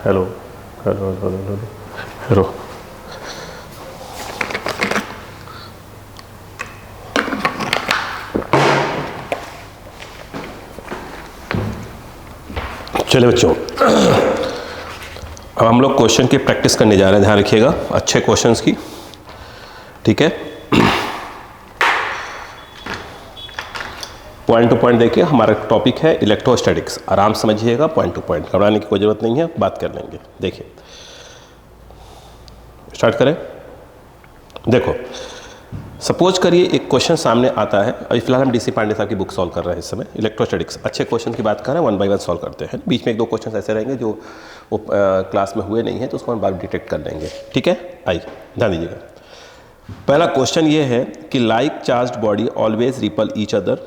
Hello hello hello hello hello. चलिए बच्चों, अब हम लोग क्वेश्चन की प्रैक्टिस करने जा रहे हैं। ध्यान रखिएगा अच्छे क्वेश्चंस की, ठीक है। पॉइंट टू पॉइंट देखिए, हमारा टॉपिक है इलेक्ट्रोस्टैटिक्स। आराम समझिएगा, पॉइंट टू पॉइंट, घबराने की कोई जरूरत नहीं है, बात कर लेंगे। देखिए स्टार्ट करें। देखो सपोज करिए एक क्वेश्चन सामने आता है। अभी फिलहाल हम डीसी पांडे साहब की बुक सॉल्व कर रहे हैं इस समय, इलेक्ट्रोस्टैटिक्स। अच्छे क्वेश्चन की बात कर रहे हैं, वन बाय वन सॉल्व करते हैं। बीच में एक दो क्वेश्चन ऐसे रहेंगे जो वो क्लास में हुए नहीं हैं, तो उसको हम बाद डिटेक्ट कर लेंगे, ठीक है। आइए ध्यान दीजिएगा। पहला क्वेश्चन ये है कि like charged body always ripple each other,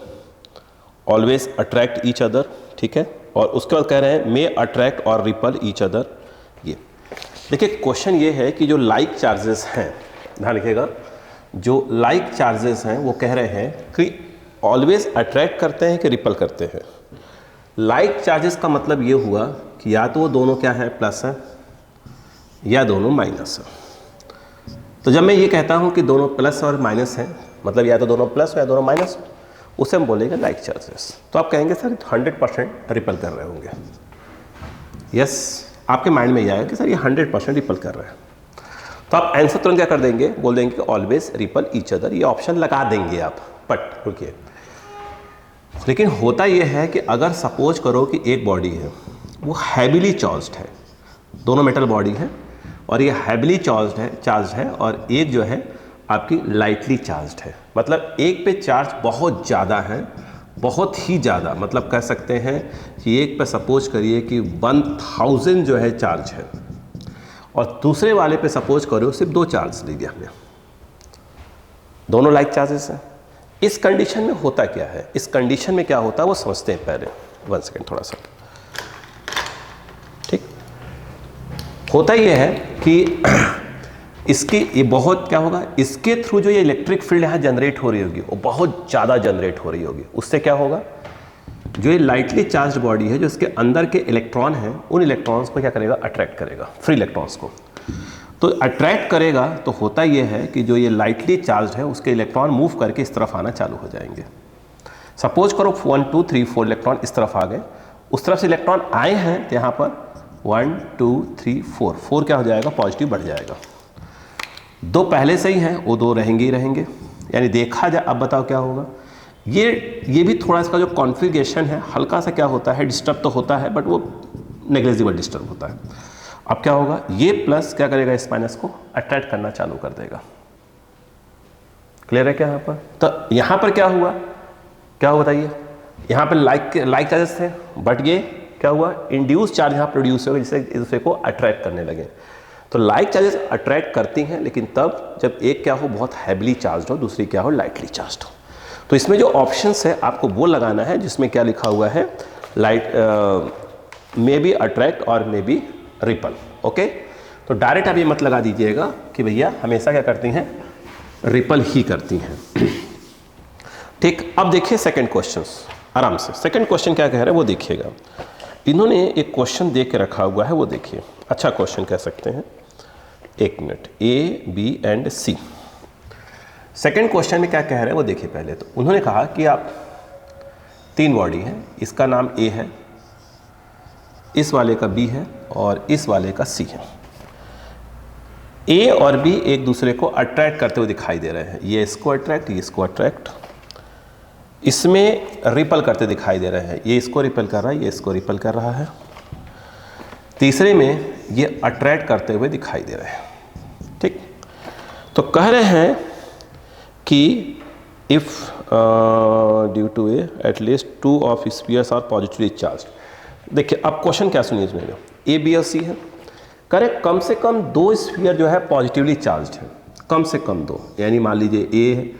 always attract each other, ठीक है। और उसके बाद कह रहे हैं मे अट्रैक्ट और रिपल ईच अदर। ये देखिए क्वेश्चन ये है कि जो लाइक चार्जेस हैं, ध्यान रखिएगा, जो लाइक चार्जेस हैं वो कह रहे हैं कि ऑलवेज अट्रैक्ट करते हैं कि रिपल करते हैं। लाइक चार्जेस का मतलब ये हुआ कि या तो वो दोनों क्या है, प्लस है, या दोनों माइनस है। तो जब मैं ये कहता हूँ कि दोनों प्लस और माइनस हैं, मतलब या तो दोनों प्लस हो या दोनों माइनस हो, उसे हम बोलेंगे लाइक चार्जेस। तो आप कहेंगे सर 100% रिपल कर रहे होंगे। यस, आपके माइंड में ये आएगा कि सर ये 100% रिपल कर रहे हैं। तो आप आंसर तुरंत क्या कर देंगे, बोल देंगे कि ऑलवेज रिपल ईच अदर। ये ऑप्शन लगा देंगे आप, बट रुकिए। लेकिन होता ये है कि अगर सपोज करो कि एक बॉडी है वो हैवीली चार्ज्ड है, दोनों मेटल बॉडी है और ये हैवीली चार्ज्ड है और एक जो है आपकी लाइटली चार्ज्ड है। मतलब एक पे चार्ज बहुत ज़्यादा है, बहुत ही ज़्यादा, मतलब कह सकते हैं कि एक पे सपोज करिए कि 1000 जो है चार्ज है और दूसरे वाले पे सपोज करो सिर्फ 2 चार्ज ले लिया हमने, दोनों लाइक चार्जेस हैं। इस कंडीशन में होता क्या है, इस कंडीशन में क्या होता है वो समझते हैं पहले। 1 सेकेंड थोड़ा सा, ठीक। होता ये है कि इसकी ये बहुत क्या होगा, इसके थ्रू जो ये इलेक्ट्रिक फील्ड यहाँ जनरेट हो रही होगी वो बहुत ज़्यादा जनरेट हो रही होगी। उससे क्या होगा, जो ये लाइटली चार्ज बॉडी है, जो इसके अंदर के इलेक्ट्रॉन हैं, उन इलेक्ट्रॉन्स को क्या करेगा, अट्रैक्ट करेगा, फ्री इलेक्ट्रॉन्स को। तो अट्रैक्ट करेगा तो होता ये है कि जो ये लाइटली चार्ज है उसके इलेक्ट्रॉन मूव करके इस तरफ आना चालू हो जाएंगे। सपोज करो 1 2 3 4 इलेक्ट्रॉन इस तरफ आ गए, उस तरफ से इलेक्ट्रॉन आए हैं तो यहाँ पर 1 2 3 4 क्या हो जाएगा, पॉजिटिव बढ़ जाएगा। 2 पहले से ही हैं, वो 2 रहेंगे ही रहेंगे। यानी देखा जाए, अब बताओ क्या होगा। ये भी थोड़ा इसका जो कॉन्फ़िगरेशन है हल्का सा क्या होता है, डिस्टर्ब तो होता है, बट वो नेग्लिजिबल डिस्टर्ब होता है। अब क्या होगा, ये प्लस क्या करेगा, इस माइनस को अट्रैक्ट करना चालू कर देगा। क्लियर है क्या यहाँ पर? तो यहाँ पर क्या हुआ, क्या हुआ बताइए। यहाँ पर लाइक चार्जेस थे, बट ये क्या हुआ, इंड्यूस चार्ज यहाँ प्रोड्यूस होगा जिससे एक दूसरे को अट्रैक्ट करने लगे। तो लाइक चार्जेस अट्रैक्ट करती हैं, लेकिन तब जब एक क्या हो, बहुत हैवीली चार्ज हो, दूसरी क्या हो, लाइटली चार्ज हो। तो इसमें जो ऑप्शंस है आपको वो लगाना है जिसमें क्या लिखा हुआ है, लाइट मे बी अट्रैक्ट और मे बी रिपल। ओके, तो डायरेक्ट आप ये मत लगा दीजिएगा कि भैया हमेशा क्या करती हैं, रिपल ही करती हैं। ठीक, अब देखिए सेकंड क्वेश्चन, आराम से सेकंड क्वेश्चन क्या कह रहे हैं वो देखिएगा। इन्होंने एक क्वेश्चन दे के रखा हुआ है, वो देखिए, अच्छा क्वेश्चन कह सकते हैं। एक मिनट, A B and C. Second question में क्या कह रहे हैं वो देखिए। पहले तो उन्होंने कहा कि आप 3 बॉडी हैं, इसका नाम ए है, इस वाले का बी है और इस वाले का सी है। ए और बी एक दूसरे को अट्रैक्ट करते हुए दिखाई दे रहे हैं, ये इसको अट्रैक्ट, ये इसको अट्रैक्ट, इसमें रिपल करते दिखाई दे रहे हैं, ये इसको रिपल कर रहा है, ये इसको रिपल कर रहा है। तीसरे में ये अट्रैक्ट करते हुए दिखाई दे रहे हैं। ठीक, तो कह रहे हैं कि if due to A at least 2 of spheres are positively charge. देखिए अब क्वेश्चन क्या सुनिए इसमें, ए बी और सी है, करे कम से कम 2 स्फीयर जो है पॉजिटिवली चार्ज है, कम से कम 2। यानी मान लीजिए ए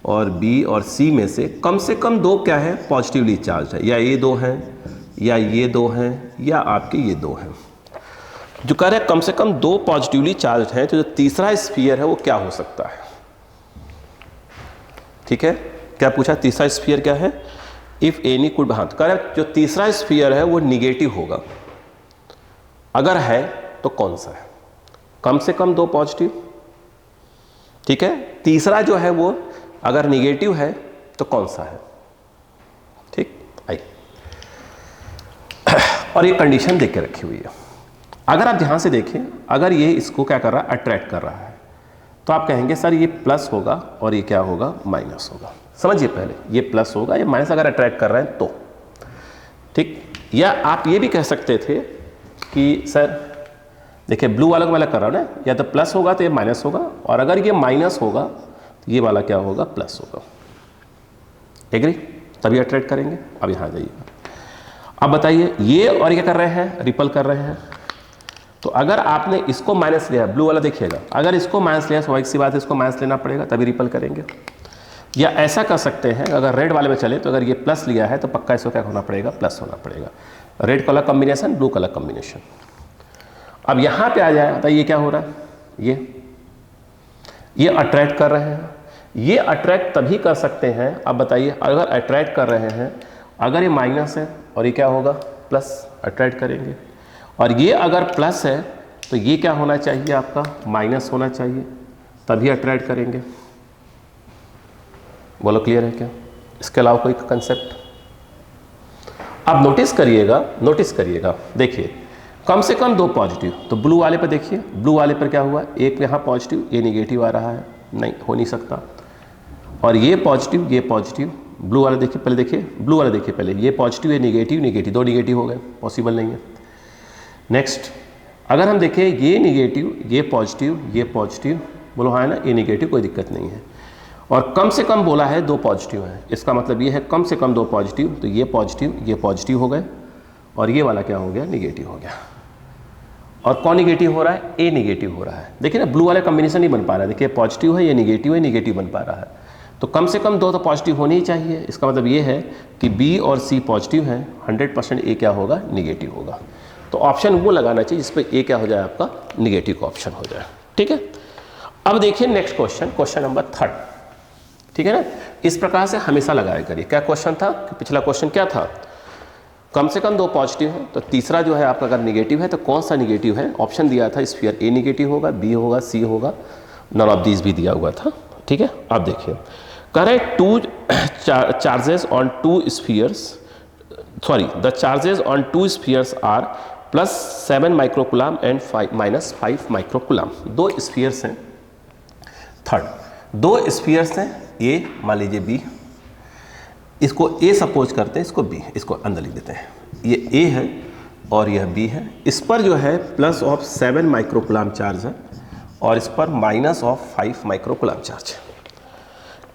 और बी और सी में से कम 2 क्या है, पॉजिटिवली चार्ज है, या ये 2 हैं, या ये 2 हैं, या आपके ये 2 हैं। जो कह रहे हैं कम से कम 2 पॉजिटिवली चार्ज हैं, तो जो तीसरा स्फीयर है वो क्या हो सकता है। ठीक है, क्या पूछा, तीसरा स्फीयर क्या है, इफ एनी कुड, हाँ, तो कह रहे हैं जो तीसरा स्फीयर है वो निगेटिव होगा। अगर है तो कौन सा है? कम से कम 2 पॉजिटिव, ठीक है। तीसरा जो है वो अगर निगेटिव है तो कौन सा है? ठीक, आई। और ये कंडीशन देख के रखी हुई है। अगर आप ध्यान से देखें, अगर ये इसको क्या कर रहा है, अट्रैक्ट कर रहा है, तो आप कहेंगे सर ये प्लस होगा और ये क्या होगा, माइनस होगा। समझिए पहले, ये प्लस होगा, ये माइनस अगर अट्रैक्ट कर रहे हैं तो, ठीक। या आप ये भी कह सकते थे कि सर देखिए ब्लू वाला को मैं अलग कर रहा हूँ ना, या तो प्लस होगा तो ये माइनस होगा, और अगर ये माइनस होगा तो ये वाला क्या होगा, प्लस होगा। एग्री? तभी अट्रैक्ट करेंगे। अब यहाँ जाइएगा, अब बताइए ये और ये क्या कर रहे हैं, रिपल कर रहे हैं। तो अगर आपने इसको माइनस लिया, ब्लू वाला देखिएगा, अगर इसको माइनस लिया, स्वाभाविक सी बात है इसको माइनस लेना पड़ेगा तभी रिपल करेंगे। या ऐसा कर सकते हैं, अगर रेड वाले में चले तो अगर ये प्लस लिया है तो पक्का इसको क्या होना पड़ेगा, प्लस होना पड़ेगा। Red colour combination, blue colour combination. अब यहाँ पे आ जाए, बताइए ये क्या हो रहा है, ये अट्रैक्ट कर रहे हैं। ये अट्रैक्ट तभी कर सकते हैं, अब बताइए अगर अट्रैक्ट कर रहे हैं, अगर ये माइनस है और ये क्या होगा, प्लस, अट्रैक्ट करेंगे। और ये अगर प्लस है तो ये क्या होना चाहिए, आपका माइनस होना चाहिए, तभी अट्रैक्ट करेंगे। बोलो क्लियर है क्या? इसके अलावा कोई कंसेप्ट? आप नोटिस करिएगा, देखिए कम से कम 2 पॉजिटिव, तो ब्लू वाले पर देखिए, ब्लू वाले पर क्या हुआ, एक यहाँ पॉजिटिव, ये निगेटिव आ रहा है, नहीं हो नहीं सकता। और ये पॉजिटिव, ये पॉजिटिव, ब्लू वाला देखिए पहले, देखिए ब्लू वाला देखिए पहले, ये पॉजिटिव, ये निगेटिव, निगेटिव, 2 निगेटिव हो गए, पॉसिबल नहीं है। नेक्स्ट, अगर हम देखें ये निगेटिव, ये पॉजिटिव, बोलो हाँ है ना, ये निगेटिव, कोई दिक्कत नहीं है। और कम से कम बोला है 2 पॉजिटिव है, इसका मतलब ये है कम से कम 2 पॉजिटिव, तो ये पॉजिटिव हो गए, और ये वाला क्या हो गया, निगेटिव हो गया। और कौन निगेटिव हो रहा है, ए निगेटिव हो रहा है। देखिए ना, ब्लू वाला कॉम्बिनेशन नहीं बन पा रहा है, देखिए पॉजिटिव है, ये निगेटिव बन पा रहा है। तो कम से कम 2 तो पॉजिटिव होने ही चाहिए। इसका मतलब ये है कि बी और सी पॉजिटिव है, 100% ए क्या होगा, निगेटिव होगा। तो ऑप्शन वो लगाना चाहिए जिस पे ए क्या हो जाए, आपका निगेटिव का ऑप्शन हो जाए। ठीक है, अब देखिए नेक्स्ट क्वेश्चन नंबर 3, ठीक है ना। इस प्रकार से हमेशा लगाया करिए। क्या क्वेश्चन था, पिछला क्वेश्चन क्या था, कम से कम 2 पॉजिटिव है, तो तीसरा जो है आपका अगर निगेटिव है तो कौन सा निगेटिव है, ऑप्शन दिया था स्फीयर ए निगेटिव होगा, बी होगा, सी होगा, नन ऑफ दीज भी दिया हुआ था। ठीक है, अब देखिए correct 2 charges on 2 spheres, the charges on 2 spheres are +7 microcoulomb and -5 microcoulomb. 2 spheres हैं, 2 स्फीयर्स हैं, ए मान लीजिए बी, इसको ए सपोज करते हैं, इसको बी, इसको अंदर लिख देते हैं, ये ए है और यह बी है। इस पर जो है +7 माइक्रोकुलाम चार्ज है और इस पर -5 माइक्रोकुलाम चार्ज है।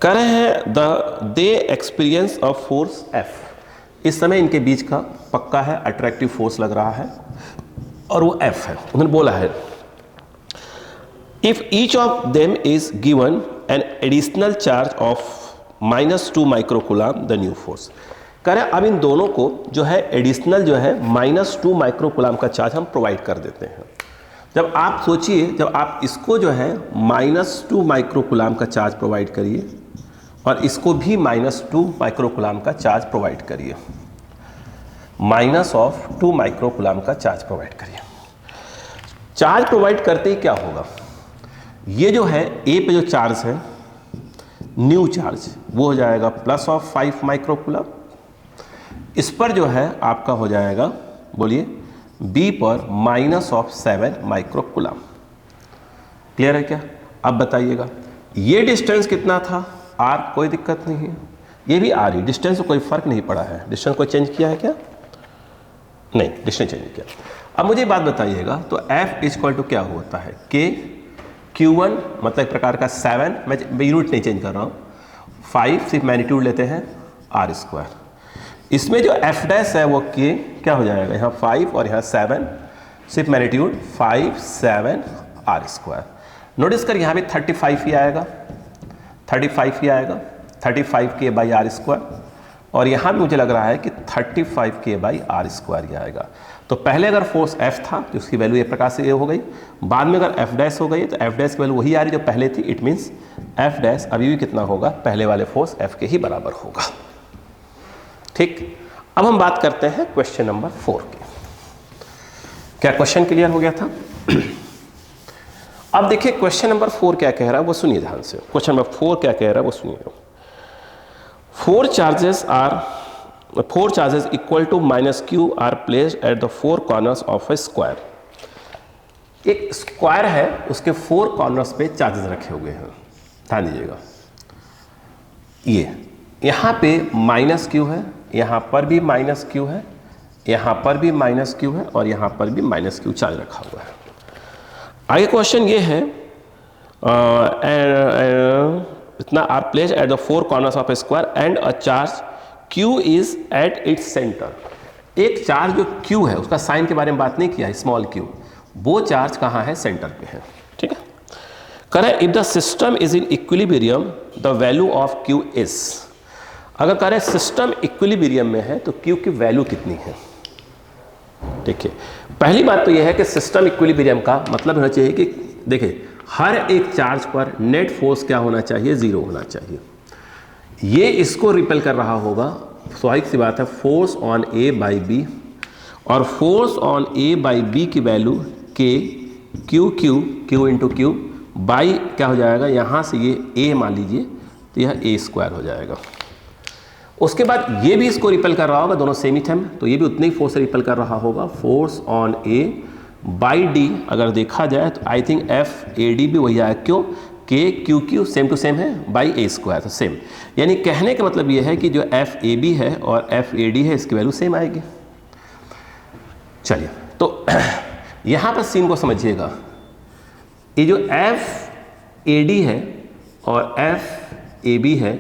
कह रहे हैं दे एक्सपीरियंस ऑफ फोर्स एफ, इस समय इनके बीच का पक्का है अट्रैक्टिव फोर्स लग रहा है और वो एफ है। उन्होंने बोला है if each of them is given an additional charge of -2 microcoulomb the new force. कह रहे हैं अब इन दोनों को जो है एडिशनल जो है -2 माइक्रोकुलाम का चार्ज हम प्रोवाइड कर देते हैं। जब आप सोचिए, जब आप इसको जो है -2 माइक्रोकुलाम का चार्ज प्रोवाइड करिए और इसको भी -2 माइक्रोकुलाम का चार्ज प्रोवाइड करिए, -2 माइक्रोकुलाम का चार्ज प्रोवाइड करिए। चार्ज प्रोवाइड करते ही क्या होगा, ये जो है ए पे जो चार्ज है न्यू चार्ज वो हो जाएगा +5 माइक्रोकुलाम, इस पर जो है आपका हो जाएगा, बोलिए बी पर -7 माइक्रोकुलाम। क्लियर है क्या? अब बताइएगा ये डिस्टेंस कितना था, आर, कोई दिक्कत नहीं है, ये भी आर ही, डिस्टेंस में कोई फर्क नहीं पड़ा है। डिस्टेंस को चेंज किया है क्या? नहीं, डिस्टेंस चेंज किया। अब मुझे बात बताइएगा, तो एफ इक्वल टू क्या होता है, के Q1 मतलब एक प्रकार का 7, मैं यूनिट नहीं चेंज कर रहा हूँ, 5 सिर्फ मैग्नीट्यूड लेते हैं r²। इसमें जो f डैश है वो k क्या हो जाएगा, यहाँ 5 और यहाँ 7, सिर्फ मैग्नीट्यूड 5 7 r²। नोटिस कर यहाँ भी 35 ही आएगा, 35k/r², और यहाँ भी मुझे लग रहा है कि 35k/r² ही आएगा। तो पहले अगर फोर्स F था तो उसकी वैल्यू एक प्रकार से ये हो गई, बाद में अगर F डैश हो गई तो F डैश की वैल्यू वही आ रही जो पहले थी। इट मीन्स F डैश अभी भी कितना होगा, पहले वाले फोर्स F के ही बराबर होगा। ठीक, अब हम बात करते हैं क्वेश्चन नंबर 4 की। क्या क्वेश्चन क्लियर हो गया था? अब देखिए क्वेश्चन नंबर 4 क्या कह रहा है वो सुनिए ध्यान से। क्वेश्चन नंबर 4 क्या कह रहा है वो सुनिए। Four charges equal to -q are placed at the 4 corners of a square. एक स्क्वायर है, उसके 4 कॉर्नर्स पे चार्जेस रखे हुए हैं। ध्यान दीजिएगा, ये यहाँ पे -q है, यहाँ पर भी -q है, यहाँ पर भी -q है और यहाँ पर भी -q चार्ज रखा हुआ है। आगे क्वेश्चन ये है, इतना are place at the 4 corners of a square and a charge q is at its centre. एक चार्ज जो q है, उसका साइन के बारे में बात नहीं किया है, स्मॉल q, वो चार्ज कहाँ है? सेंटर पे है। ठीक है, कह रहा है if the system is in equilibrium the value of q is. अगर कह रहे हैं सिस्टम इक्विलिब्रियम में है तो q की वैल्यू कितनी है? देखिए, पहली बात तो यह है कि सिस्टम इक्विलिब्रियम का मतलब होना चाहिए कि देखिए हर एक चार्ज पर नेट फोर्स क्या होना चाहिए? 0 होना चाहिए। ये इसको रिपेल कर रहा होगा, स्वाभाविक सी बात है, force on A by B, और force on A by B की वैल्यू के क्यू इंटू क्यू बाई क्या हो जाएगा? यहाँ से ये ए मान लीजिए तो यह a² हो जाएगा। उसके बाद ये भी इसको रिपेल कर रहा होगा, दोनों सेम ही थे, तो ये भी उतने ही फोर्स से रिपेल कर रहा होगा। Force on A by D अगर देखा जाए तो आई थिंक FAD भी वही आएगा। क्यों? KQQ सेम टू सेम है, बाई a², तो सेम। यानी कहने का मतलब ये है कि जो FAB है और FAD है इसकी वैल्यू सेम आएगी। चलिए, तो यहाँ पर सीन को समझिएगा, ये जो FAD है और FAB है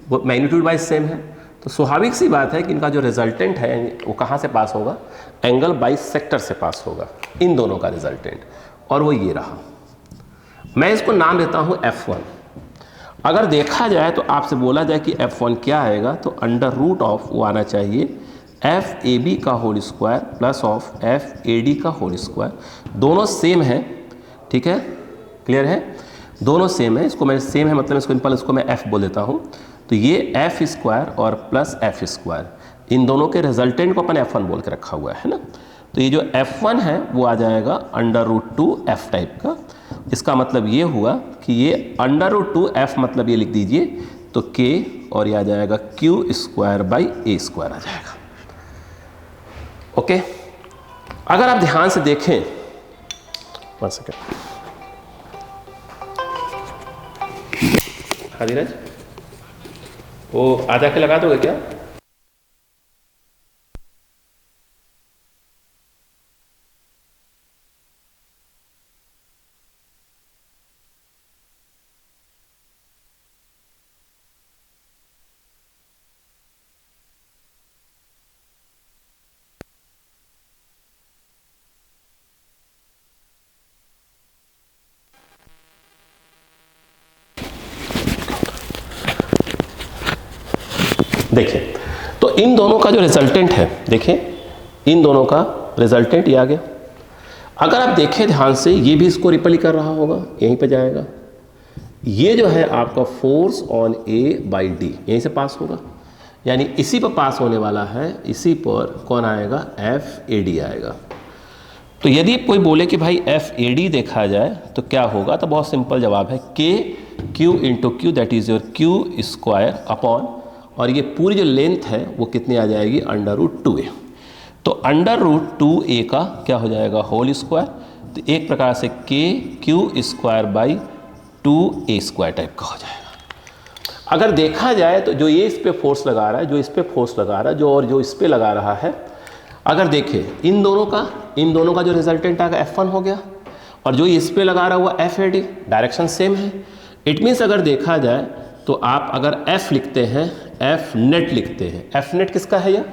वो मैग्नीट्यूड वाइज सेम है, तो स्वाभाविक सी बात है कि इनका जो रिजल्टेंट है वो कहाँ से पास होगा? एंगल बाइसेक्टर से पास होगा, इन दोनों का रिजल्टेंट, और वो ये रहा। मैं इसको नाम देता हूँ F1। अगर देखा जाए तो आपसे बोला जाए कि F1 क्या आएगा, तो अंडर रूट ऑफ वो आना चाहिए FAB का whole square plus of FAD का होल स्क्वायर। दोनों सेम है, ठीक है, क्लियर है, दोनों सेम है। इसको मैं सेम है मतलब इसको सिंपल, इसको मैं F बोल देता हूँ। तो ये F² और प्लस F², इन दोनों के रिजल्टेंट को अपन F1 बोल के रखा हुआ है ना। तो ये जो F1 है वो आ जाएगा अंडर रूट 2 F टाइप का। इसका मतलब ये हुआ कि ये अंडर रूट 2 F मतलब ये लिख दीजिए, तो K और ये आ जाएगा Q² बाई a² आ जाएगा। ओके, अगर आप ध्यान से देखें, 1 सेकेंड, हाँ धीरज, वो आधा के लगा दोगे क्या? देखिए, तो इन दोनों का जो रिजल्टेंट है, देखिए इन दोनों का रिजल्टेंट ये आ गया। अगर आप देखें ध्यान से, ये भी इसको रिपेल ही कर रहा होगा, यहीं पे जाएगा। ये जो है आपका force on A by D यहीं से पास होगा, यानी इसी पर पास होने वाला है, इसी पर कौन आएगा? FAD आएगा। तो यदि कोई बोले कि भाई FAD देखा जाए तो क्या होगा, तो बहुत सिंपल जवाब है KQ into Q, that is your Q² upon, और ये पूरी जो लेंथ है वो कितनी आ जाएगी? Under root 2A। तो अंडर रूट 2A का क्या हो जाएगा? Whole square. तो एक प्रकार से KQ² बाई 2A² टाइप का हो जाएगा। अगर देखा जाए तो जो ये इस पे फोर्स लगा रहा है, जो इस पे फोर्स लगा रहा है, जो और जो इस पे लगा रहा है, अगर देखें इन दोनों का जो रिजल्टेंट आएगा F1 हो गया, और जो इस पे लगा रहा हुआ FAD, डायरेक्शन सेम है। इट मीन्स अगर देखा जाए तो आप अगर F लिखते हैं, F नेट लिखते हैं। F नेट किसका है? यह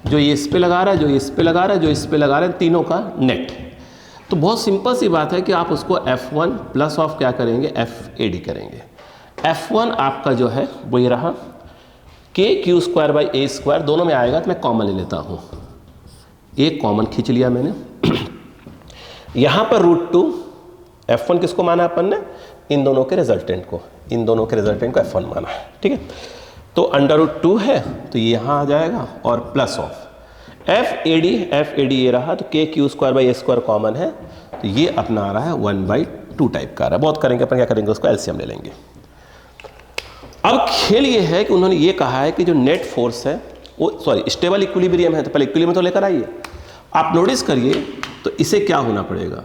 जो ये इस पे लगा रहा है, जो इस पे लगा रहा है, जो इस पे लगा रहा है, तीनों का नेट। तो बहुत सिंपल सी बात है कि आप उसको F1 प्लस ऑफ क्या करेंगे? FAD करेंगे। F1 आपका जो है वो ये रहा, KQ² बाई a², दोनों में आएगा तो मैं कॉमन ले लेता हूँ, एक कॉमन खींच लिया मैंने। यहाँ पर रूट 2, F1 किसको माना अपन ने? इन दोनों के रिजल्टेंट को, इन दोनों के रिजल्टेंट को F1 माना है, ठीक है। तो अंडर रूट 2 है तो ये यहाँ आ जाएगा, और plus of F A D ये रहा, तो के Q square by A square common है, तो ये अपना आ रहा है 1/2 टाइप का आ रहा है। बहुत करेंगे अपन, क्या करेंगे उसको एलसीएम ले लेंगे। अब खेल ये है कि उन्होंने ये कहा है कि जो नेट फोर्स है वो स्टेबल इक्विलिब्रियम है, तो पहले इक्विलिब्रियम तो लेकर आइए। आप नोटिस करिए तो इसे क्या होना पड़ेगा,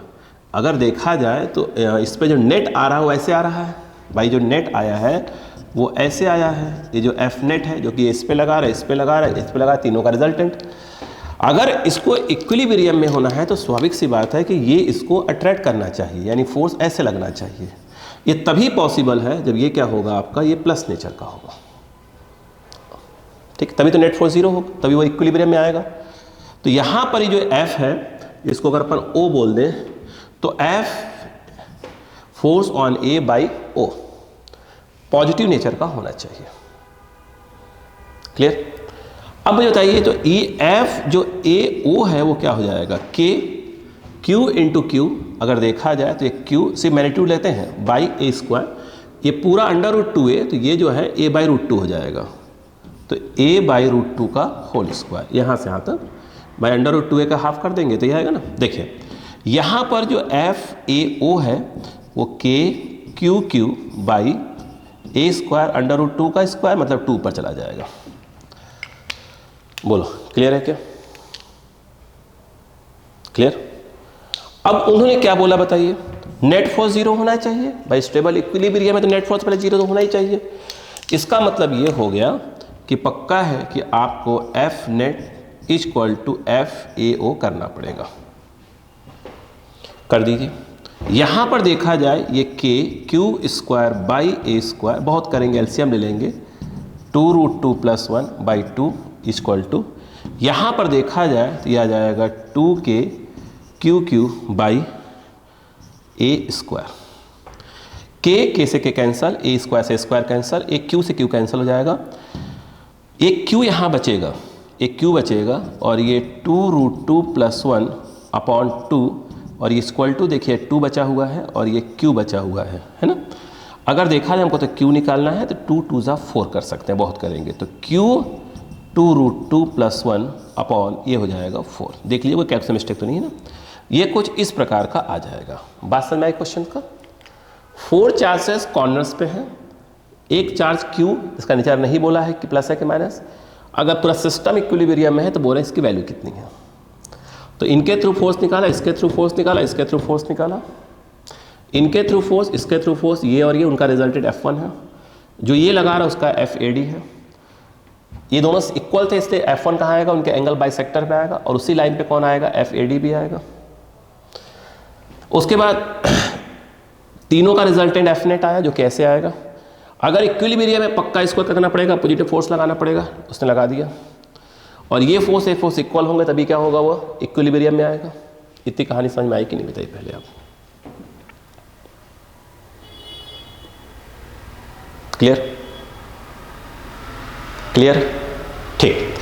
अगर देखा जाए तो इस पे जो नेट आ रहा है वो ऐसे आ रहा है भाई, जो नेट आया है वो ऐसे आया है। ये जो एफ नेट है जो कि इस पे लगा रहा है, इस पे लगा रहा है, इस पे लगा रहा है, तीनों का रिजल्टेंट। अगर इसको इक्विलिब्रियम में होना है तो स्वाभाविक सी बात है कि ये इसको अट्रैक्ट करना चाहिए, यानी फोर्स ऐसे लगना चाहिए। ये तभी पॉसिबल है जब ये क्या होगा आपका, ये प्लस नेचर का होगा, ठीक, तभी तो नेट फोर्स 0 होगा, तभी वो इक्विलिब्रियम में आएगा। तो यहाँ पर ये जो एफ है इसको अगर अपन ओ बोल दें तो F force on A by O positive nature का होना चाहिए। क्लियर? अब मुझे बताइए तो ई एफ जो ए ओ है वो क्या हो जाएगा, के क्यू इंटू क्यू, अगर देखा जाए तो ये क्यू से मैग्नीट्यूड लेते हैं बाई ए स्क्वायर, ये पूरा √2a, तो ये जो है a बाई √2 हो जाएगा, तो a बाई √2 का होल स्क्वायर, यहाँ से यहाँ तक बाई √2a का हाफ कर देंगे तो ये आएगा ना। देखिए यहाँ पर जो एफ ए ओ है वो के Q Q by A square √2 का स्क्वायर, मतलब 2 पर चला जाएगा। बोलो क्लियर है क्या? क्लियर? अब उन्होंने क्या बोला बताइए, नेट फोर्स 0 होना चाहिए भाई, स्टेबल इक्विलिब्रियम में तो नेट फोर्स पहले 0 तो होना ही चाहिए। इसका मतलब ये हो गया कि पक्का है कि आपको F net equal to F A O करना पड़ेगा। कर दीजिए। यहाँ पर देखा जाए ये के Q square by A square, बहुत करेंगे एलसीएम ले लेंगे, 2√2 + 1/2 इक्वल टू, यहाँ पर देखा जाए तो यह आ जाएगा 2k Q Q by A square, के से के कैंसल, ए स्क्वायर से स्क्वायर कैंसल, एक क्यू से क्यू कैंसल हो जाएगा, एक क्यू यहाँ बचेगा, एक क्यू बचेगा, और ये 2√2 + 1/2, और ये इक्वल टू देखिए 2 बचा हुआ है और ये क्यू बचा हुआ है ना। अगर देखा जाए हमको तो क्यू निकालना है तो 2 2 ज़ा 4 कर सकते हैं, बहुत करेंगे तो क्यू 2√2 + 1 ये हो जाएगा 4। देख लीजिए कोई कैप्स मिस्टेक तो नहीं है ना। ये कुछ इस प्रकार का आ जाएगा। बात समझ में आई क्वेश्चन का? 4 चार्जेस कॉर्नर्स पे हैं, एक चार्ज क्यू, इसका नेचर नहीं बोला है कि प्लस है कि माइनस। अगर पूरा सिस्टम इक्विलिब्रियम में है तो बोला इसकी वैल्यू कितनी है, तो इनके थ्रू फोर्स निकाला, इसके थ्रू फोर्स निकाला, इसके थ्रू फोर्स निकाला, इनके थ्रू फोर्स, इसके थ्रू फोर्स, ये और ये उनका रिजल्टेड F1 है, जो ये लगा रहा है उसका FAD है। ये दोनों इक्वल थे इसलिए F1 कहाँ आएगा, उनके एंगल बाइसेक्टर पे आएगा, और उसी लाइन पे कौन आएगा, FAD भी आएगा। उसके बाद तीनों का रिजल्टेंट F नेट आया जो कैसे आएगा। अगर इक्विलिब्रियम में पक्का इसको करना पड़ेगा, पॉजिटिव फोर्स लगाना पड़ेगा, उसने लगा दिया, और ये फोर्स एक फोर्स इक्वल होंगे तभी क्या होगा, वो इक्विलिब्रियम में आएगा। इतनी कहानी समझ में आई कि नहीं बताइए पहले आप? क्लियर? क्लियर? ठीक,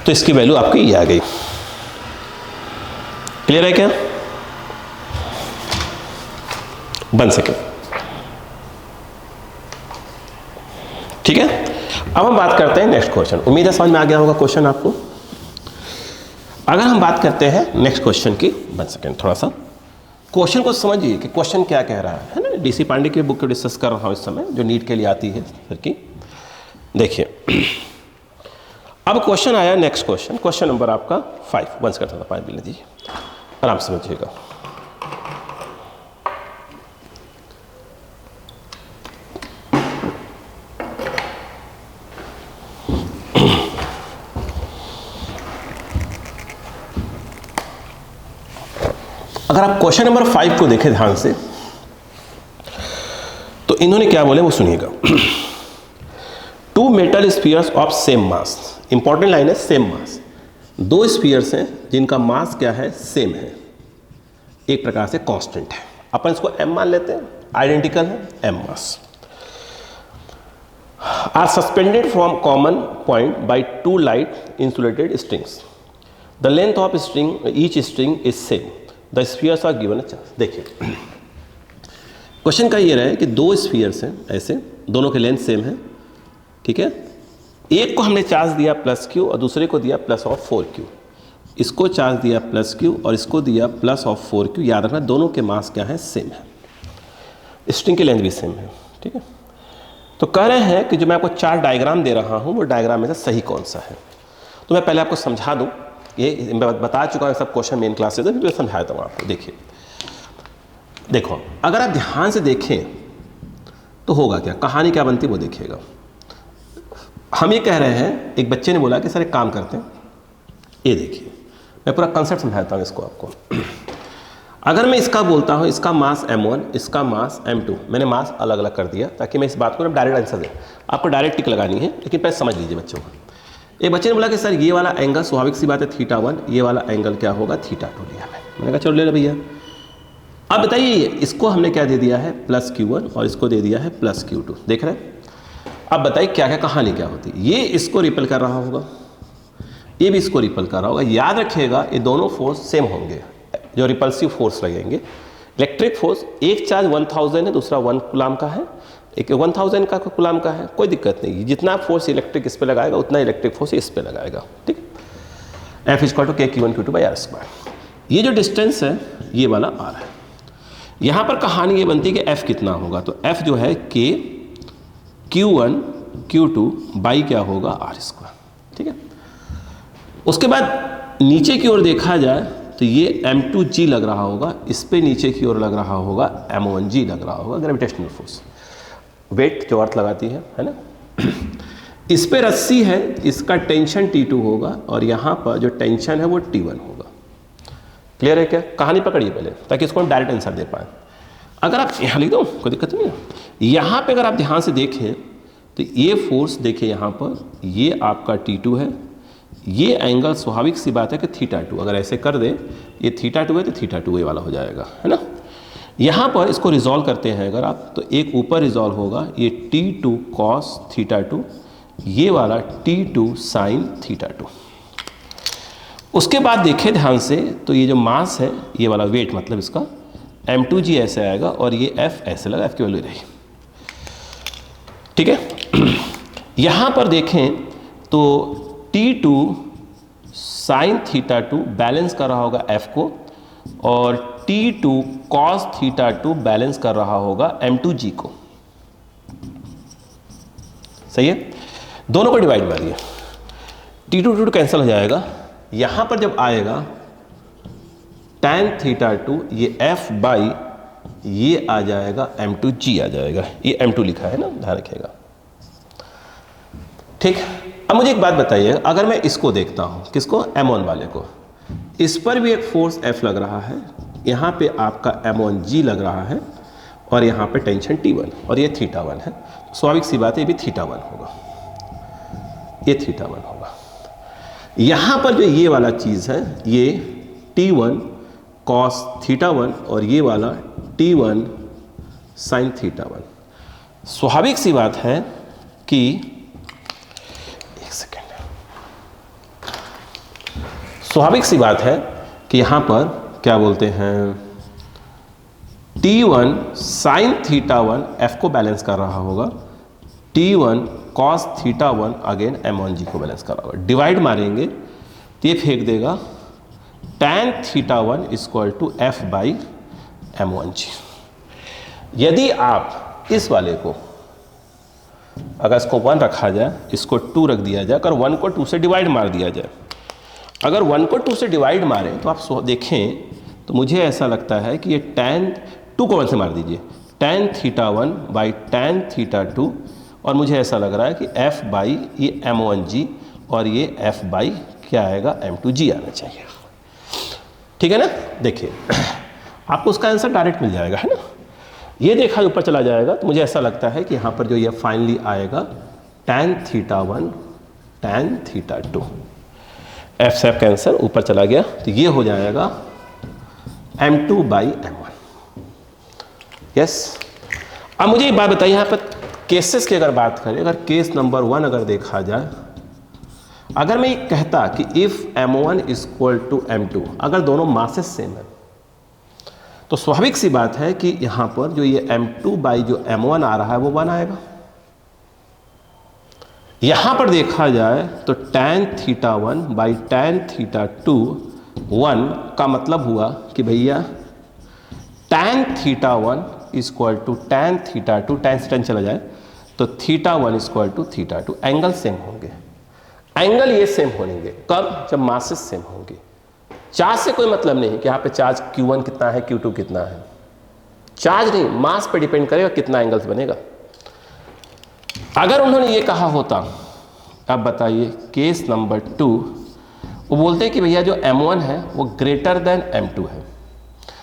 तो इसकी वैल्यू आपकी ये आ गई। क्लियर है क्या? 1 सेकेंड, ठीक है। अब हम बात करते हैं नेक्स्ट क्वेश्चन। उम्मीद है समझ में आ गया होगा क्वेश्चन आपको। अगर हम बात करते हैं नेक्स्ट क्वेश्चन की, 1 सेकेंड, थोड़ा सा क्वेश्चन को समझिए कि क्वेश्चन क्या कह रहा है ना। डीसी पांडे की बुक को डिस्कस कर रहा हूँ इस समय, जो नीट के लिए आती है फिर की। देखिए अब क्वेश्चन आया, नेक्स्ट क्वेश्चन, क्वेश्चन नंबर आपका 5। 1 सेकेंड, 5 मिल दीजिए, आराम से समझिएगा। अगर आप क्वेश्चन नंबर 5 को देखें ध्यान से तो इन्होंने क्या बोले वो सुनिएगा। 2 metal spheres of same mass, important line है सेम मास। 2 स्फीयर्स हैं जिनका मास क्या है, सेम है, एक प्रकार से कांस्टेंट है। अपन इसको m मान लेते हैं, आइडेंटिकल है, m mass. Are suspended from common point by 2 light insulated strings. The length of string, each string is same, the spheres are given a charge. देखिए क्वेश्चन का ये रहा है कि 2 स्फीयर्स हैं ऐसे, दोनों के लेंथ सेम है, ठीक है। एक को हमने चार्ज दिया +q और दूसरे को दिया +4q। इसको चार्ज दिया प्लस क्यू और इसको दिया प्लस ऑफ 4q। याद रखना दोनों के मास क्या है, सेम है, स्ट्रिंग की लेंथ भी सेम है। ठीक है, तो कह रहे हैं कि जो मैं आपको 4 डायग्राम दे रहा हूँ वो डायग्राम में से सही कौन सा है। तो मैं पहले आपको समझा दूँ, ये मैं बता चुका हूँ सब क्वेश्चन मेन क्लास से, फिर मैं समझा देता हूँ आपको। देखिए देखो, अगर आप ध्यान से देखें तो होगा क्या, कहानी क्या बनती वो देखिएगा। हम ये कह रहे हैं, एक बच्चे ने बोला कि सर एक काम करते हैं, ये देखिए मैं पूरा कंसेप्ट समझाता हूँ इसको आपको। अगर मैं इसका बोलता हूँ, इसका मास m1, इसका मास m2, मैंने मास अलग अलग कर दिया ताकि मैं इस बात को डायरेक्ट आंसर दें। आपको डायरेक्ट टिक लगानी है, लेकिन पहले समझ लीजिए बच्चों को। एक बच्चे ने बोला कि सर ये वाला एंगल स्वाभाविक सी बात है θ1, ये वाला एंगल क्या होगा θ2 लिया है। मैंने कहा चलो ले लो भैया। अब बताइए इसको हमने क्या दे दिया है, प्लस q1 और इसको दे दिया है प्लस q2। देख रहे हैं? अब बताइए क्या क्या कहानी क्या होती है। ये इसको रिपेल कर रहा होगा, ये भी इसको रिपेल कर रहा होगा। याद रखिएगा ये दोनों फोर्स सेम होंगे, जो रिपल्सिव फोर्स लगेंगे। इलेक्ट्रिक फोर्स, एक चार्ज 1000 है, दूसरा 1 कूलाम का है, एक 1000 का कूलाम का है, कोई दिक्कत नहीं। जितना फोर्स इलेक्ट्रिक इस पे लगाएगा उतना इलेक्ट्रिक फोर्स इस पे लगाएगा। ठीक, F = k q1 q2 r square. ये जो डिस्टेंस है ये वाला r है। यहाँ पर कहानी ये बनती है कि F कितना होगा, तो F जो है k q1 q2 बाई क्या होगा r स्क्वायर। ठीक है, उसके बाद नीचे की ओर देखा जाए तो ये m2g लग रहा होगा, इस पे नीचे की ओर लग रहा होगा m1g लग रहा होगा, ग्रेविटेशनल फोर्स, वेट जो अर्थ लगाती है ना। इस पे रस्सी है, इसका टेंशन T2 होगा और यहाँ पर जो टेंशन है वो T1 होगा। क्लियर है क्या? कहानी पकड़िए पहले ताकि इसको हम डायरेक्ट आंसर दे पाएँ। अगर आप यहाँ लिख दो कोई दिक्कत नहीं है। यहाँ पे अगर आप ध्यान से देखें तो ये फोर्स देखिए, यहाँ पर ये आपका T2 है, ये एंगल स्वाभाविक सी बात है कि θ2, अगर ऐसे कर दें ये θ2 है तो θ2 ये वाला हो जाएगा, है ना। यहाँ पर इसको रिजॉल्व करते हैं अगर आप, तो एक ऊपर रिजॉल्व होगा ये T2 cos θ2, ये वाला T2 sin θ2। उसके बाद देखें ध्यान से तो ये जो मास है ये वाला वेट, मतलब इसका m2g ऐसे आएगा और ये F ऐसे लगा, F की वैल्यू रही। ठीक है, यहाँ पर देखें तो T2 sin θ2 बैलेंस कर रहा होगा F को और T2 cos θ2 बैलेंस कर रहा होगा m2g को। सही है, दोनों को डिवाइड मारिए, T2 कैंसिल हो जाएगा। यहाँ पर जब आएगा tan θ2, ये F बाई ये आ जाएगा m2g आ जाएगा, ये m2 लिखा है ना, ध्यान रखिएगा। ठीक, अब मुझे एक बात बताइए, अगर मैं इसको देखता हूँ, किसको, m1 वाले को, इस पर भी एक फोर्स F लग रहा है, यहाँ पे आपका m1g लग रहा है और यहाँ पे टेंशन T1 और ये θ1 है। स्वाभाविक सी बात है ये भी θ1 होगा, ये θ1 होगा। यहाँ पर जो ये वाला चीज़ है ये T1 cos θ1 और ये वाला T1 sin θ1। स्वाभाविक सी बात है कि स्वाभाविक सी बात है कि यहाँ पर क्या बोलते हैं, T1 sin θ1 F को बैलेंस कर रहा होगा, T1 cos θ1 अगेन m1g को बैलेंस कर रहा होगा। डिवाइड मारेंगे तो ये फेंक देगा tan θ1 = F बाई m1g। यदि आप इस वाले को, अगर इसको 1 रखा जाए, इसको 2 रख दिया जाए, अगर 1 को 2 से डिवाइड मार दिया जाए, अगर 1 को 2 से डिवाइड मारें तो आप देखें तो मुझे ऐसा लगता है कि ये tan 2 को 1 से मार दीजिए, tan θ1 बाई tan θ2, और मुझे ऐसा लग रहा है कि F बाई ये m1g और ये F बाई क्या आएगा, m2g आना चाहिए। ठीक है ना, देखिए आपको उसका आंसर डायरेक्ट मिल जाएगा, है ना। ये देखा ऊपर चला जाएगा तो मुझे ऐसा लगता है कि यहाँ पर जो ये फाइनली आएगा tan θ1 tan θ2, F से F कैंसर ऊपर चला गया तो ये हो जाएगा m2 बाई m1। यस, अब मुझे एक बात बताइए, यहाँ पर केसेस की अगर बात करें, अगर केस नंबर 1 अगर देखा जाए, अगर मैं कहता कि इफ m1 = m2, अगर दोनों मासेस सेम है तो स्वाभाविक सी बात है कि यहाँ पर जो ये m2 बाई जो m1 आ रहा है वो 1 आएगा। यहाँ पर देखा जाए तो tan θ1 बाई tan θ2 1 का मतलब हुआ कि भैया tan θ1 equal to tan θ2, tan से tan चला जाए तो θ1 इक्वल टू θ2, एंगल सेम होंगे। एंगल ये सेम होंगे कब? जब मासेस सेम होंगे। चार्ज से कोई मतलब नहीं कि यहाँ पे चार्ज Q1 कितना है, Q2 कितना है, चार्ज नहीं, मास पे डिपेंड करेगा कितना एंगल्स बनेगा। अगर उन्होंने ये कहा होता, अब बताइए केस नंबर 2, वो बोलते हैं कि भैया जो M1 है वो ग्रेटर देन M2 है,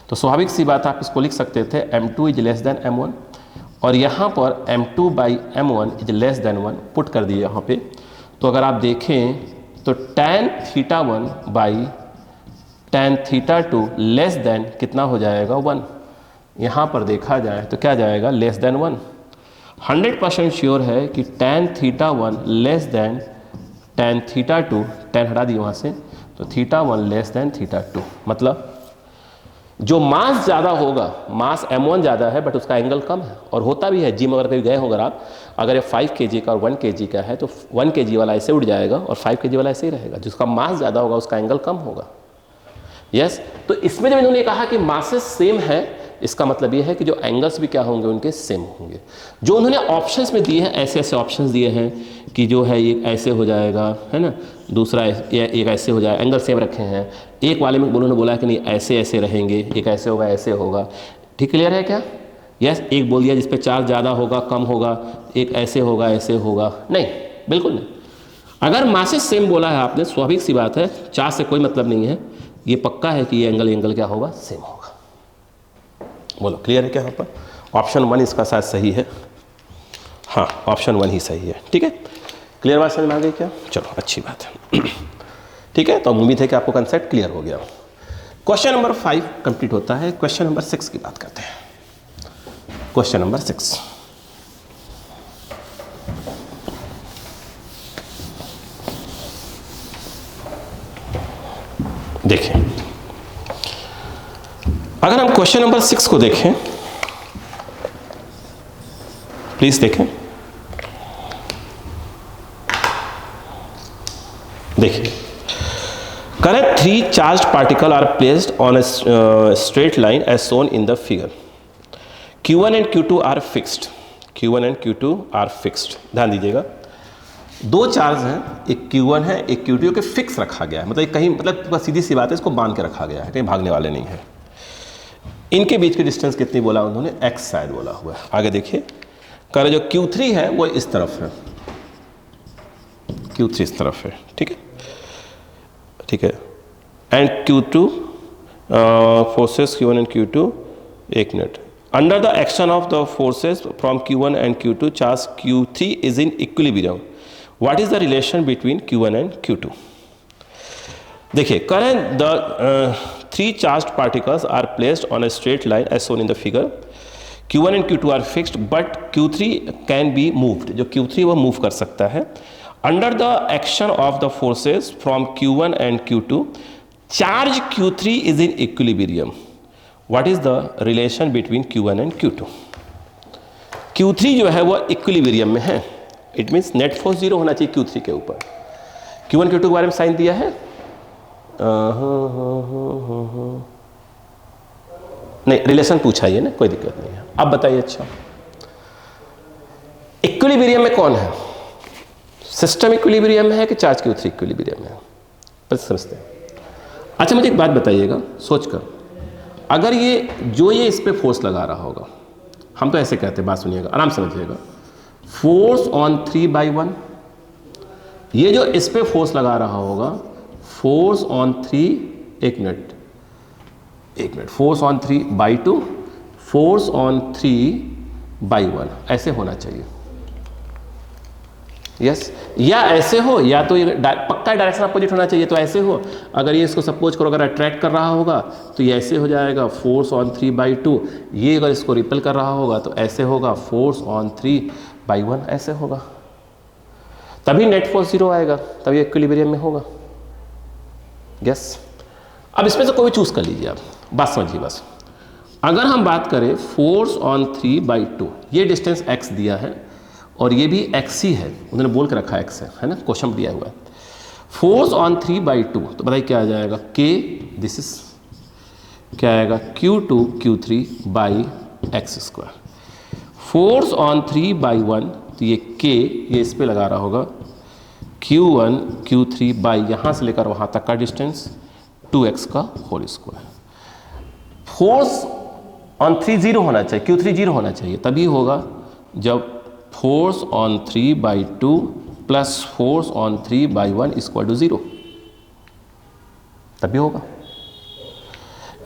तो स्वाभाविक सी बात आप इसको लिख सकते थे M2 is less than M1, और यहाँ पर M2 by M1 is less than 1 put कर दिए यहाँ पे। तो अगर आप देखें तो tan θ1 by tan θ2 less than कितना हो जाएगा? 1। यहाँ पर देखा जाए तो क्या जाएगा? Less than 1। 100% श्योर है कि tan θ1 less than tan θ2, tan हटा दिए वहाँ से, तो θ1 लेस देन θ2, मतलब जो मास ज़्यादा होगा, मास M1 ज़्यादा है बट उसका एंगल कम है, और होता भी है। जिम अगर कभी गए हो आप, अगर ये 5 kg का और 1 kg का है तो 1 kg वाला ऐसे उठ जाएगा और 5 kg वाला ऐसे ही रहेगा। जिसका मास ज़्यादा होगा उसका एंगल कम होगा। यस, तो इसमें जब इन्होंने कहा कि मासेस सेम है, इसका मतलब ये है कि जो एंगल्स भी क्या होंगे, उनके सेम होंगे। जो उन्होंने ऑप्शंस में दिए हैं, ऐसे ऐसे ऑप्शंस दिए हैं कि जो है ये ऐसे हो जाएगा, है ना, दूसरा एक ऐसे हो जाएगा, एंगल सेम रखे हैं। एक वाले में उन्होंने बोला कि नहीं ऐसे ऐसे रहेंगे, एक ऐसे होगा, ऐसे होगा। ठीक क्लियर है क्या? यस, एक बोल दिया जिस पे चार्ज ज़्यादा होगा, कम होगा, एक ऐसे होगा, ऐसे होगा, नहीं, बिल्कुल नहीं। अगर मासेस सेम बोला है आपने, स्वाभाविक सी बात है, चार्ज से कोई मतलब नहीं है, ये पक्का है कि ये एंगल क्या होगा? सेम होगा। बोलो क्लियर है क्या? यहाँ पर ऑप्शन 1 इसका शायद सही है। हाँ, ऑप्शन 1 ही सही है। ठीक है, क्लियर बात समझ में आ गई क्या? चलो अच्छी बात है। ठीक है, तो उम्मीद है कि आपको कंसेप्ट क्लियर हो गया। क्वेश्चन नंबर 5 कंप्लीट होता है। क्वेश्चन नंबर 6 की बात करते हैं। क्वेश्चन नंबर 6, देखिए, अगर हम क्वेश्चन नंबर 6 को देखें, प्लीज देखें, देखिए, correct 3 charged particle are placed on a straight line as shown in the figure. Q1 and Q2 are fixed. Q1 and Q2 are fixed. ध्यान दीजिएगा, 2 चार्ज हैं, एक Q1 है, एक Q2 के फिक्स रखा गया है, मतलब कहीं, मतलब सीधी सी बात है, इसको बांध के रखा गया है, कहीं भागने वाले नहीं है। इनके बीच की डिस्टेंस कितनी बोला उन्होंने? x शायद बोला हुआ है। आगे देखिए, कह रहे जो Q3 है वो इस तरफ है, Q3 इस तरफ है, ठीक है, ठीक है, and Q2 forces Q1 and Q2, एक minute, under the action of the forces from Q1 and Q2 charge Q3 is in equilibrium, what is the relation between Q1 and Q2? देखिए, करें the 3 charged particles are placed on a straight line as shown in the figure. Q1 and Q2 are fixed, but Q3 can be moved. जो Q3 वो move कर सकता है. Under the action of the forces from Q1 and Q2, charge Q3 is in equilibrium. What is the relation between Q1 and Q2? Q3 जो है वो equilibrium में है. It means net force 0 होना चाहिए Q3 के ऊपर. Q1 Q2 के बारे में साइन दिया है? नहीं, रिलेशन पूछा ही है ना, कोई दिक्कत नहीं है। अब बताइए, अच्छा इक्विलिब्रियम में कौन है? सिस्टम इक्विलिब्रियम में है कि चार्ज Q3 इक्विलिब्रियम में है? समझते हैं। अच्छा, मुझे एक बात बताइएगा सोचकर, अगर ये इस पे फोर्स लगा रहा होगा, हम तो ऐसे कहते हैं, बात सुनिएगा, आराम समझिएगा, फोर्स ऑन 3/1, ये जो इस पे फोर्स लगा रहा होगा, फोर्स ऑन 3, एक minute, force on 3/2, force on 3/1, ऐसे होना चाहिए। यस, या ऐसे हो, या तो ये पक्का डायरेक्शन अपोजिट होना चाहिए, तो ऐसे हो। अगर ये इसको सपोज करो, अगर अट्रैक्ट कर रहा होगा तो ये ऐसे हो जाएगा, फोर्स ऑन 3/2। ये अगर इसको रिपेल कर रहा होगा तो ऐसे होगा, फोर्स ऑन 3/1, ऐसे होगा, तभी नेट फोर्स 0 आएगा, तभी इक्विलिब्रियम में होगा। यस, अब इसमें से कोई चूज कर लीजिए, आप बात समझिए बस। अगर हम बात करें फोर्स ऑन 3/2, ये डिस्टेंस x दिया है, और ये भी x ही है, उन्होंने बोल के रखा है x है ना, क्वेश्चन दिया हुआ है। फोर्स ऑन 3/2, तो बताइए क्या आ जाएगा, k दिस इज क्या आएगा Q2 Q3 by x square. Force on 3/1, तो ये k ये इस पे लगा रहा होगा Q1 Q3 बाई यहाँ से लेकर वहाँ तक का डिस्टेंस 2x का होल स्क्वायर। फोर्स ऑन 3 0 होना चाहिए, Q3 0 होना चाहिए, तभी होगा जब force on 3/2 plus force on 3/1 equal to 0, तभी होगा।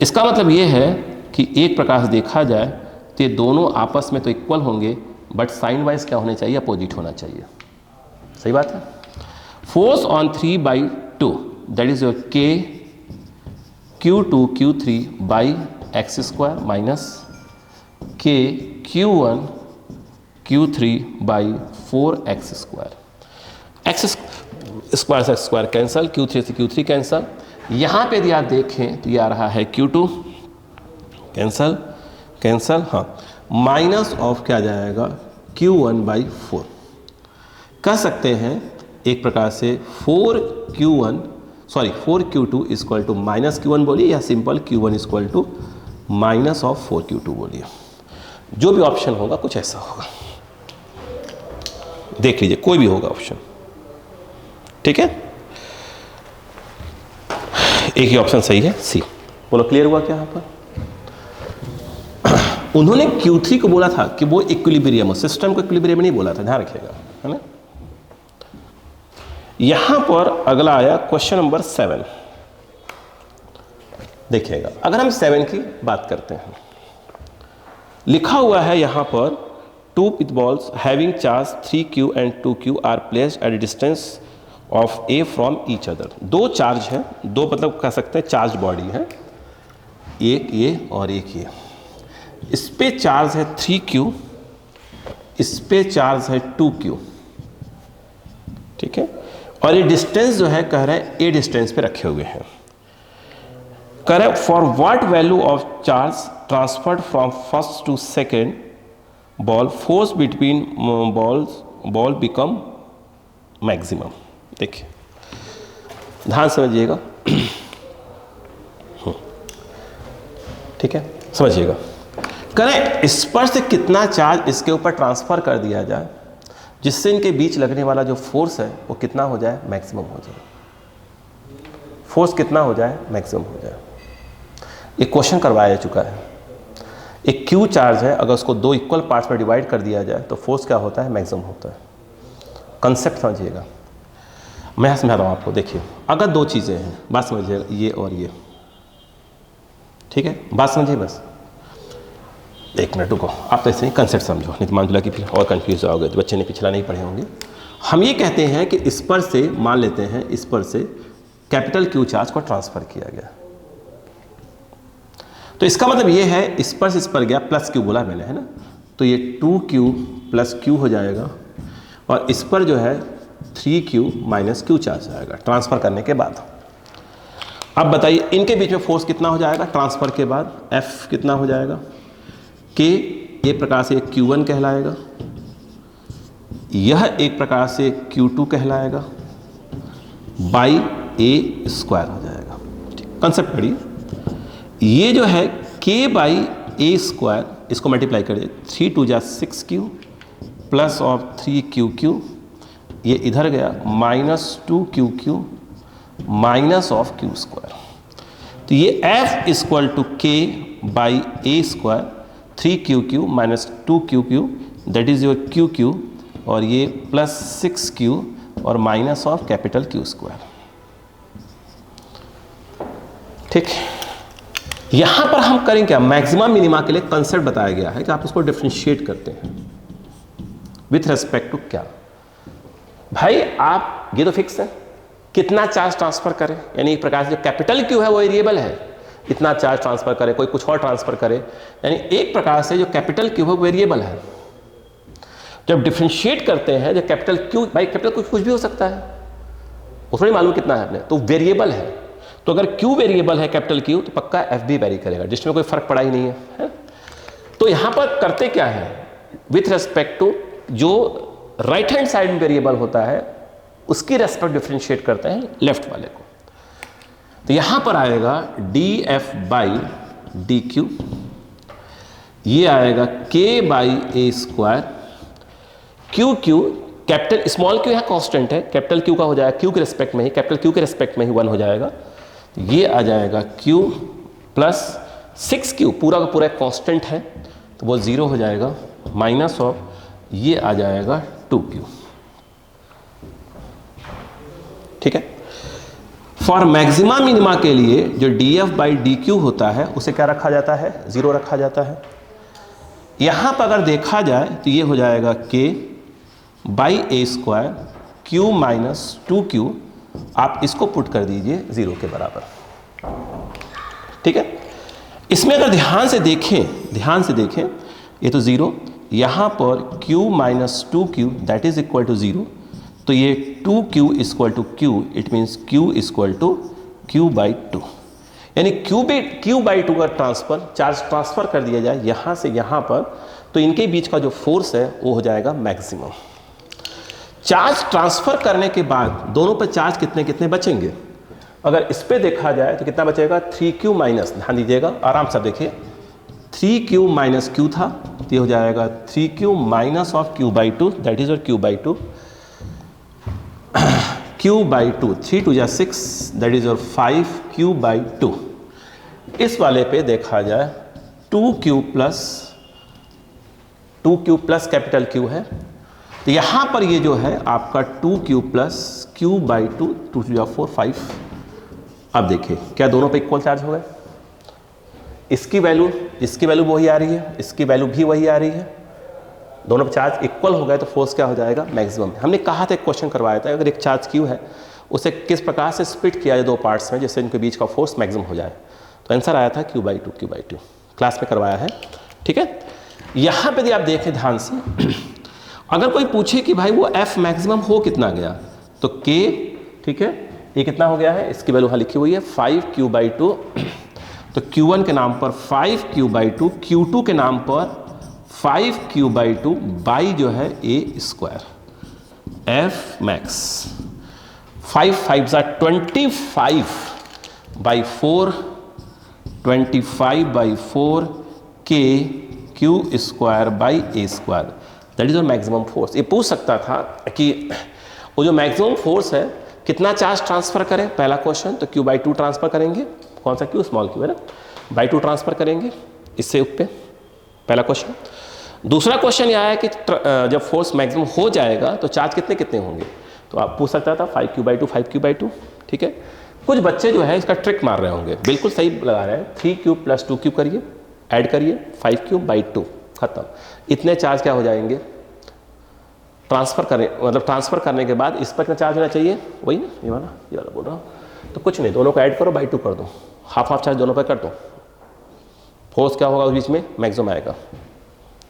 इसका मतलब ये है कि एक प्रकार से देखा जाए तो ये दोनों आपस में तो इक्वल होंगे, बट साइन वाइज क्या होने चाहिए, अपोजिट होना चाहिए। सही बात है। Force on 3/2 that is your k Q2 Q3 by x square minus k Q1 Q3 by 4x square. X square से स्क्वायर कैंसल, Q3 से Q3 कैंसल। यहाँ पे यदि आप देखें तो ये आ रहा है Q2 कैंसल कैंसल, हाँ, माइनस ऑफ क्या जाएगा Q1 बाई 4। कह सकते हैं एक प्रकार से 4Q2 equal to minus Q1 बोलिए, या simple Q1 equal to minus of 4Q2 बोलिए। जो भी ऑप्शन होगा कुछ ऐसा होगा, देख लीजिए कोई भी होगा ऑप्शन, ठीक है। एक ही ऑप्शन सही है, सी। बोलो क्लियर हुआ क्या यहाँ पर? उन्होंने Q3 को बोला था कि वो इक्विलिब्रियम, सिस्टम को इक्विलिब्रियम नहीं बोला था, ध्यान रखिएगा, है ना। यहां पर अगला आया क्वेश्चन नंबर 7। देखिएगा, अगर हम 7 की बात करते हैं, लिखा हुआ है यहां पर 2 pith balls having charge 3Q and 2Q are placed at a distance of A from each other. दो चार्ज है, दो मतलब कह सकते हैं चार्ज बॉडी है, एक ये और एक ये। इस पे चार्ज है 3Q, इस पे चार्ज है 2Q, ठीक है। और ये डिस्टेंस जो है कह रहे हैं A डिस्टेंस पे रखे हुए हैं। कह रहे for what value of charge transferred from first to second ball force between ball become maximum. देखिए ध्यान समझिएगा, ठीक है, समझिएगा। करें स्पर्श से कितना चार्ज इसके ऊपर ट्रांसफर कर दिया जाए जिससे इनके बीच लगने वाला जो फोर्स है वो कितना हो जाए, मैक्सिमम हो जाए। फोर्स कितना हो जाए, मैक्सिमम हो जाए। ये क्वेश्चन करवाया जा चुका है। एक Q चार्ज है, अगर उसको दो इक्वल पार्ट्स में डिवाइड कर दिया जाए तो फोर्स क्या होता है, मैक्सिमम होता है। कंसेप्ट समझिएगा, मैं समझा रहा हूँ आपको। देखिए अगर दो चीज़ें हैं, बात समझिएगा, ये और ये, ठीक है, बात समझिए बस। एक मिनट रुको, आप तो ऐसे ही कंसेप्ट समझो, नहीं तो मान लो कि फिर और कंफ्यूज आओगे, तो बच्चे ने पिछला नहीं पढ़े होंगे। हम ये कहते हैं कि इस पर से, मान लेते हैं इस पर से कैपिटल Q चार्ज को ट्रांसफर किया गया, तो इसका मतलब ये है इस पर से इस पर गया, प्लस Q बोला मैंने, है ना, तो ये 2Q प्लस Q हो जाएगा, और इस पर जो है 3Q माइनस Q चार्ज आएगा ट्रांसफर करने के बाद। अब बताइए इनके बीच में फोर्स कितना हो जाएगा ट्रांसफर के बाद, F कितना हो जाएगा, K एक प्रकार से Q1 कहलाएगा, यह एक प्रकार से Q2 कहलाएगा, बाई A स्क्वायर हो जाएगा। कंसेप्ट पढ़िए, ये जो है K बाई A स्क्वायर, इसको मल्टीप्लाई करिए, 3 2 जा 6Q प्लस ऑफ 3QQ, ये इधर गया minus 2QQ minus of Q square. तो ये F equal to K by A square 3QQ minus 2QQ that is your QQ, और ये प्लस 6Q और minus of capital Q square. ठीक, यहां पर हम करें क्या, मैक्सिमम मिनिमा के लिए कंसेप्ट बताया गया है कि आप उसको डिफरेंशिएट करते हैं विथ रेस्पेक्ट टू क्या। भाई आप ये तो फिक्स है कितना चार्ज ट्रांसफर करें, यानी एक प्रकार से जो कैपिटल Q है वो वेरिएबल है, इतना चार्ज ट्रांसफर करे, कोई कुछ और ट्रांसफर करे, यानी एक प्रकार से जो कैपिटल Q है वो वेरिएबल है। जब डिफरेंशिएट करते हैं जो कैपिटल Q, भाई कैपिटल कुछ भी हो सकता है, वो थोड़ी मालूम कितना है आपने, तो वेरिएबल है। तो अगर Q वेरिएबल है कैपिटल Q, तो पक्का F भी वेरी करेगा, जिसमें कोई फर्क पड़ा ही नहीं है। तो यहां पर करते क्या है, विथ रेस्पेक्ट टू जो राइट हैंड साइड में वेरिएबल होता है उसकी रेस्पेक्ट डिफरेंशिएट करते हैं लेफ्ट वाले को। तो यहां पर आएगा df बाई डी क्यू, ये आएगा k by A square, Q Q capital small Q यहाँ कांस्टेंट है, कैपिटल क्यू का हो जाएगा क्यू के रेस्पेक्ट में ही, कैपिटल क्यू के रेस्पेक्ट में ही 1 हो जाएगा। तो ये आ जाएगा q प्लस 6q, पूरा का पूरा कांस्टेंट है तो वो 0 हो जाएगा, माइनस ऑफ ये आ जाएगा 2q। ठीक है। फॉर मैक्सिमा मिनिमा के लिए जो df बाई डी क्यू होता है उसे क्या रखा जाता है, 0 रखा जाता है। यहां पर अगर देखा जाए तो ये हो जाएगा k by A square Q minus 2q, आप इसको पुट कर दीजिए 0 के बराबर। ठीक है। इसमें अगर ध्यान से देखें ये तो 0, यहां पर q minus 2q that is equal to 0, तो ये 2q equal to q, it means q equal to q by 2, यानी q बाई 2 का चार्ज ट्रांसफर कर दिया जाए यहां से यहां पर, तो इनके बीच का जो फोर्स है वो हो जाएगा मैक्सिमम। चार्ज ट्रांसफर करने के बाद दोनों पर चार्ज कितने कितने बचेंगे, अगर इस पे देखा जाए तो कितना बचेगा, 3q माइनस, ध्यान दीजिएगा आराम से देखिए, 3q माइनस q था तो ये हो जाएगा 3q minus of q by 2 that is और q by 2, q by 2, 3 2 6 that is और 5q बाई 2। इस वाले पे देखा जाए 2q प्लस कैपिटल Q है, तो यहां पर ये जो है आपका 2q प्लस q बाई 2, 2 2 4 5। अब देखिए क्या दोनों पे इक्वल चार्ज हो गए, इसकी वैल्यू वही आ रही है, इसकी वैल्यू भी वही आ रही है, दोनों पे चार्ज इक्वल हो गए तो फोर्स क्या हो जाएगा, मैक्सिमम। हमने कहा था, एक क्वेश्चन करवाया था, अगर एक चार्ज q है उसे किस प्रकार से स्प्लिट किया जाए 2 पार्ट्स में जिससे इनके बीच का फोर्स मैक्सिमम हो जाए, तो आंसर आया था q बाई 2 क्लास में करवाया है। ठीक है। यहां पर यदि आप देखें ध्यान से, अगर कोई पूछे कि भाई वो f मैक्सिमम हो कितना गया, तो k, ठीक है, ये कितना हो गया है, इसकी वैल्यू यहाँ लिखी हुई है 5q बाई 2, तो q1 के नाम पर 5q बाई 2, q2 के नाम पर 5q बाई 2 बाई जो है a square, f max 5 5 25 by 4, 25 by 4 k q square by a square, that is और मैक्सिमम फोर्स। ये पूछ सकता था कि वो जो मैक्सिमम फोर्स है कितना चार्ज ट्रांसफर करें, पहला क्वेश्चन, तो q बाई 2 ट्रांसफर करेंगे, कौन सा q, स्मॉल q है ना, बाई 2 ट्रांसफर करेंगे इससे ऊपर, पहला क्वेश्चन। दूसरा क्वेश्चन यह है कि जब फोर्स मैक्सिमम हो जाएगा तो चार्ज कितने कितने होंगे, तो आप पूछ सकता था 5q बाई 2 5q बाई 2। ठीक है। कुछ बच्चे जो है इसका ट्रिक मार रहे होंगे, बिल्कुल सही लगा रहे हैं, 3q प्लस 2q करिए, ऐड करिए 5q बाई 2, खत्म। इतने चार्ज क्या हो जाएंगे, ट्रांसफर करने के बाद इस पर कितना चार्ज होना चाहिए, वही ना, ये वाला बोल रहा हूँ। तो कुछ नहीं, दोनों को ऐड करो, बाई 2 कर दो, हाफ चार्ज दोनों पर कर दो, फोर्स क्या होगा उस बीच में, मैक्सिमम आएगा।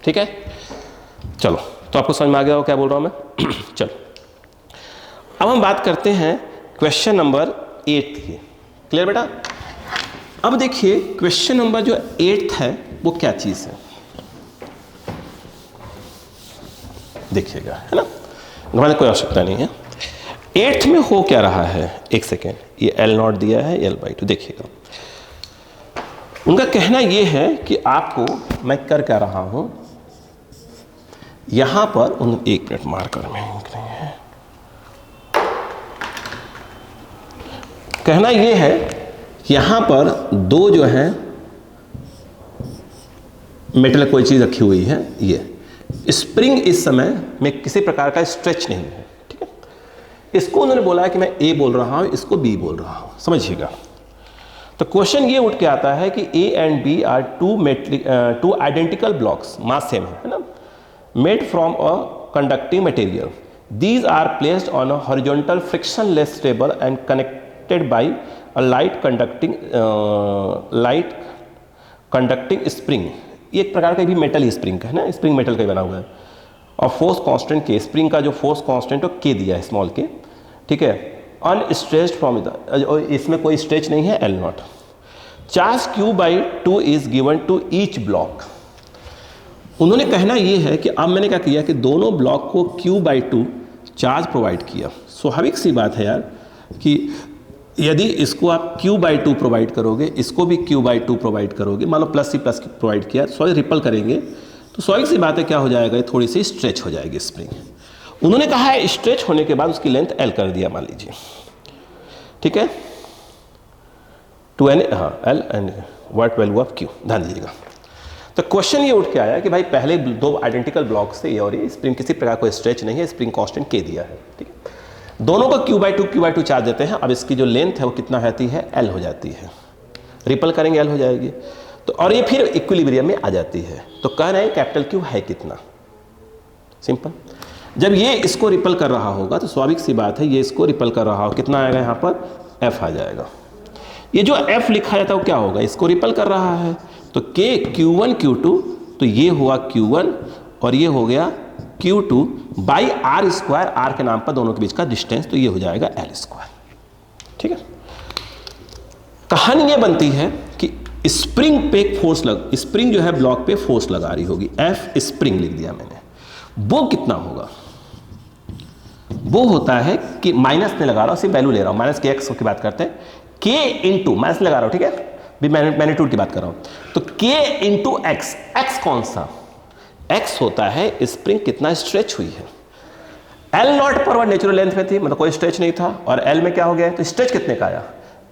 ठीक है। चलो, तो आपको समझ में आ गया हो क्या बोल रहा हूँ मैं। चलो, अब हम बात करते हैं क्वेश्चन नंबर 8 की। क्लियर बेटा। अब देखिए क्वेश्चन नंबर जो 8 है वो क्या चीज़ है, देखिएगा, है ना, घबराने कोई आवश्यकता नहीं है। 8 में हो क्या रहा है, एक सेकेंड, ये L0 दिया है, L बाई 2, देखिएगा। उनका कहना ये है कि आपको मैं कर क्या रहा हूं, यहां पर उन 1 मिनट मार्कर में है, कहना ये है कि यहां पर 2 जो है मेटल कोई चीज रखी हुई है, ये स्प्रिंग इस समय में किसी प्रकार का स्ट्रेच नहीं है। ठीक है। इसको उन्होंने बोला है कि मैं ए बोल रहा हूं, इसको बी बोल रहा हूं, समझिएगा। तो क्वेश्चन ये उठ के आता है कि A and B are two identical blocks, mass same है ना, made from a conducting material, these are placed on a horizontal frictionless table and connected by a light conducting spring. ये एक प्रकार का भी मेटल ही स्प्रिंग का है ना, स्प्रिंग मेटल का ही बना हुआ है, और फोर्स कांस्टेंट के, स्प्रिंग का जो फोर्स कांस्टेंट है के दिया है, स्मॉल के। ठीक है। अनस्ट्रेच्ड फ्रॉम द, इसमें कोई स्ट्रेच नहीं है, L0। Charge q by 2 is given to each block. उन्होंने कहना ये है कि अब मैंने क्या किया कि दोनों ब्लॉक को Q/2 चार्ज प्रोवाइड किया। स्वाभाविक सी बात है यार कि यदि इसको आप Q/2 प्रोवाइड करोगे, इसको भी Q/2 प्रोवाइड करोगे, मान लो प्लस से प्लस प्रोवाइड किया, सॉरी रिपल करेंगे तो स्वाभाविक सी बात है क्या हो जाएगा, ये थोड़ी सी स्ट्रेच हो जाएगी स्प्रिंग। उन्होंने कहा है स्ट्रेच होने के बाद उसकी लेंथ L कर दिया मान लीजिए, ठीक है, 2N L and what value of Q, ध्यान दीजिएगा। तो क्वेश्चन ये उठ के आया कि भाई पहले दो आइडेंटिकल ब्लॉक से ये और ये स्प्रिंग किसी प्रकार कोई स्ट्रेच नहीं है, स्प्रिंग कांस्टेंट K दिया है, ठीक है, दोनों को Q/2 चार्ज देते हैं। अब इसकी जो लेंथ है वो कितना रहती है, L हो जाती है, रिपल करेंगे L हो जाएगी, तो और ये फिर इक्विलिब्रियम में आ जाती है। तो कह रहे हैं कैपिटल Q है कितना, सिंपल। जब ये इसको रिपल कर रहा होगा तो स्वाभाविक सी बात है ये इसको रिपल कर रहा होगा, कितना आएगा यहाँ पर, F आ जाएगा। ये जो F लिखा जाता है वो क्या होगा, इसको रिपल कर रहा है तो K Q1 Q2, तो ये हुआ Q1 और ये हो गया Q2 by R square, R के नाम पर दोनों के बीच का डिस्टेंस, तो ये हो जाएगा L स्क्वायर, ठीक है। कहानी ये बनती है कि स्प्रिंग पे फोर्स स्प्रिंग जो है ब्लॉक पे फोर्स लगा रही होगी, F स्प्रिंग लिख दिया मैंने, वो कितना होगा, वो होता है कि माइनस में लगा रहा हूं, सिर्फ वैल्यू ले रहा हूं, माइनस KX की बात करते हैं, K इंटू माइनस लगा रहा हूं, ठीक है, भी मैग्नीट्यूड की बात कर रहा हूं, तो K इंटू X, X कौन सा, X होता है स्प्रिंग कितना स्ट्रेच हुई है। L0 पर नेचुरल लेंथ में थी, मतलब कोई स्ट्रेच नहीं था, और L में क्या हो गया, तो स्ट्रेच कितने का आया,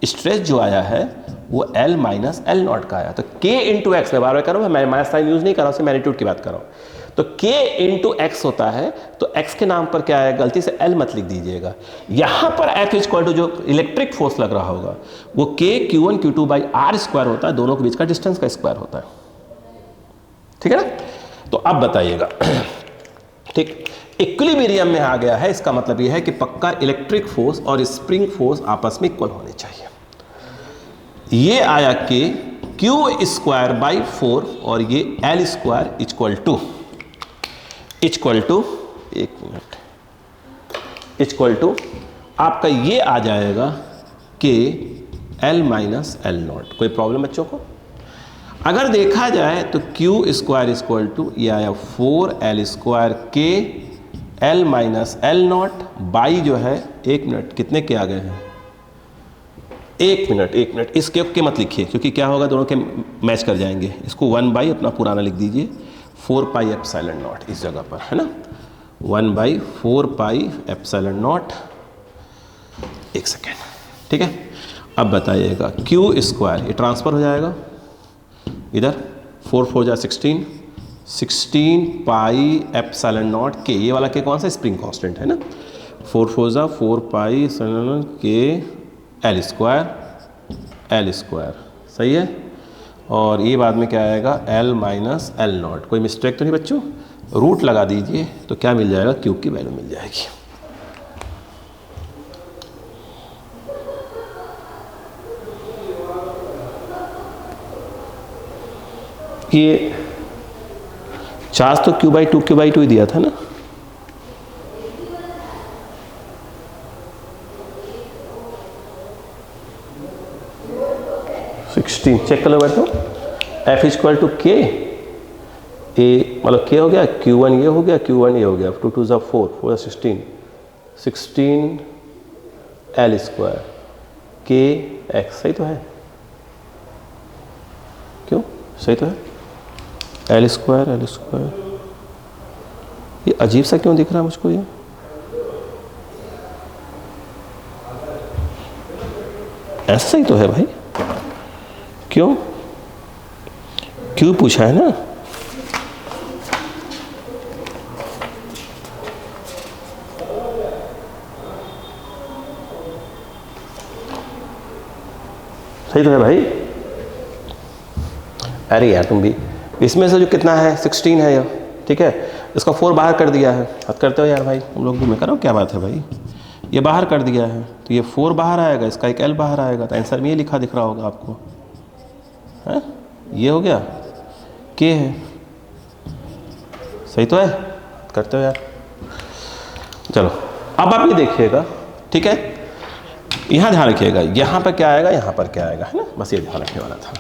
स्ट्रेच जो आया है वो L माइनस L0 का आया। तो K इंटू एक्स, मैं बार बार कर रहा हूँ, मैं माइनस साइन यूज नहीं कर रहा हूँ, मैग्नीट्यूड की बात कर रहा हूँ। तो K इंटू एक्स होता है, तो x के नाम पर क्या है, गलती से L मत लिख दीजिएगा, यहां पर F इक्वल टू जो इलेक्ट्रिक फोर्स लग रहा होगा वो K Q1 Q2 by R square होता है, दोनों के बीच का डिस्टेंस का स्क्वायर होता है, ठीक है ना। तो अब बताइएगा, ठीक, इक्विलिब्रियम में आ गया है, इसका मतलब यह है कि पक्का इलेक्ट्रिक फोर्स और स्प्रिंग फोर्स आपस में इक्वल होने चाहिए। ये आया कि Q स्क्वायर बाई 4 और ये L स्क्वायर इक्वल टू एक मिनट इक्वल टू आपका ये आ जाएगा K L माइनस L0। कोई प्रॉब्लम बच्चों को? अगर देखा जाए तो Q स्क्वायर इक्वल टू ये आया 4L square K L minus L0 by जो है, एक मिनट कितने के आ गए हैं, एक मिनट इसके के मत लिखिए क्योंकि क्या होगा, दोनों के मैच कर जाएंगे। इसको 1 बाई अपना पुराना लिख दीजिए, 4 पाई एप्सिलॉन नॉट इस जगह पर, है ना, 1 बाई 4 पाई एप्सिलॉन नॉट। एक सेकेंड, ठीक है। अब बताइएगा Q स्क्वायर ये ट्रांसफर हो जाएगा इधर, 4 4 जा 16 पाई एप्सिलॉन नॉट K, ये वाला K कौन सा, स्प्रिंग कांस्टेंट है ना, 4 4 जा 4 pi epsilon K L square, सही है। और ये बाद में क्या आएगा, L माइनस L0। कोई मिस्टेक तो नहीं बच्चों, रूट लगा दीजिए तो क्या मिल जाएगा, Q की वैल्यू मिल जाएगी। ये चार्ज तो Q/2 ही दिया था ना, चेक कर लो बैठो, F इक्वल टू K, ए मतलब K हो गया, Q1 ये हो गया, Q1 ये हो गया, 2 2 जा 4 4 जा 16 L स्क्वायर K X, सही तो है, क्यों सही तो है, L स्क्वायर। ये अजीब सा क्यों दिख रहा है मुझको, ये ऐसा सही तो है भाई, क्यों पूछा है ना, सही तो है भाई। अरे यार तुम भी, इसमें से जो कितना है 16 है यह, ठीक है, इसका 4 बाहर कर दिया है, हद करते हो यार भाई हम लोग भी, मैं कर रहा हूँ क्या बात है भाई, ये बाहर कर दिया है तो ये 4 बाहर आएगा, इसका एक L बाहर आएगा, तो आंसर में ये लिखा दिख रहा होगा आपको, है ये हो गया K है, सही तो है, करते हो यार। चलो अब आप ये देखिएगा, ठीक है, यहाँ ध्यान रखिएगा, यहाँ पर क्या आएगा, यहाँ पर क्या आएगा, है ना, बस ये ध्यान रखने वाला था।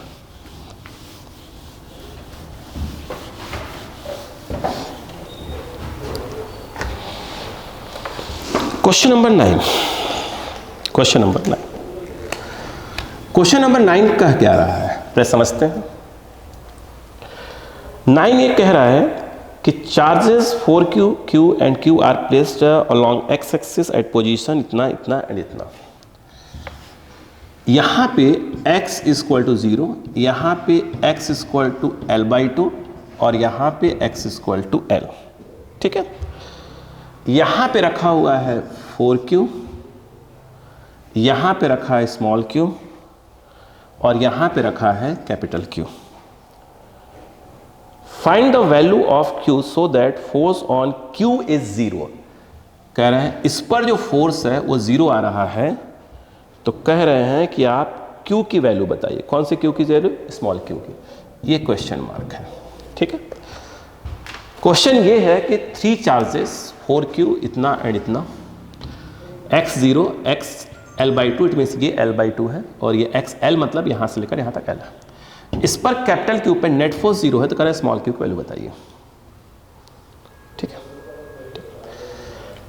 क्वेश्चन नंबर 9, क्वेश्चन नंबर 9 कह क्या रहा है, पहले समझते हैं। 9 ये कह रहा है कि charges 4q, q and q are placed along x axis at position इतना इतना एंड इतना। यहाँ पे x इक्वल टू 0, यहाँ पे x इक्वल टू L/2 और यहाँ पे x इक्वल टू L। ठीक है, यहाँ पे रखा हुआ है 4q, यहाँ पे रखा है स्मॉल q और यहाँ पे रखा है capital Q। Find the value of Q so that force on Q is 0। कह रहे हैं इस पर जो फोर्स है वो 0 आ रहा है, तो कह रहे हैं कि आप Q की वैल्यू बताइए। कौन से Q की वैल्यू? स्मॉल q की। ये क्वेश्चन मार्क है। ठीक है, क्वेश्चन ये है कि 3 चार्जेस 4q इतना एंड इतना, x0 x L/2, it means ये L/2 है और ये XL मतलब यहाँ से लेकर यहाँ तक L है। इस पर कैपिटल Q पे नेट फोर्स 0 है, तो कह रहे हैं स्मॉल q की वैल्यू बताइए। ठीक है,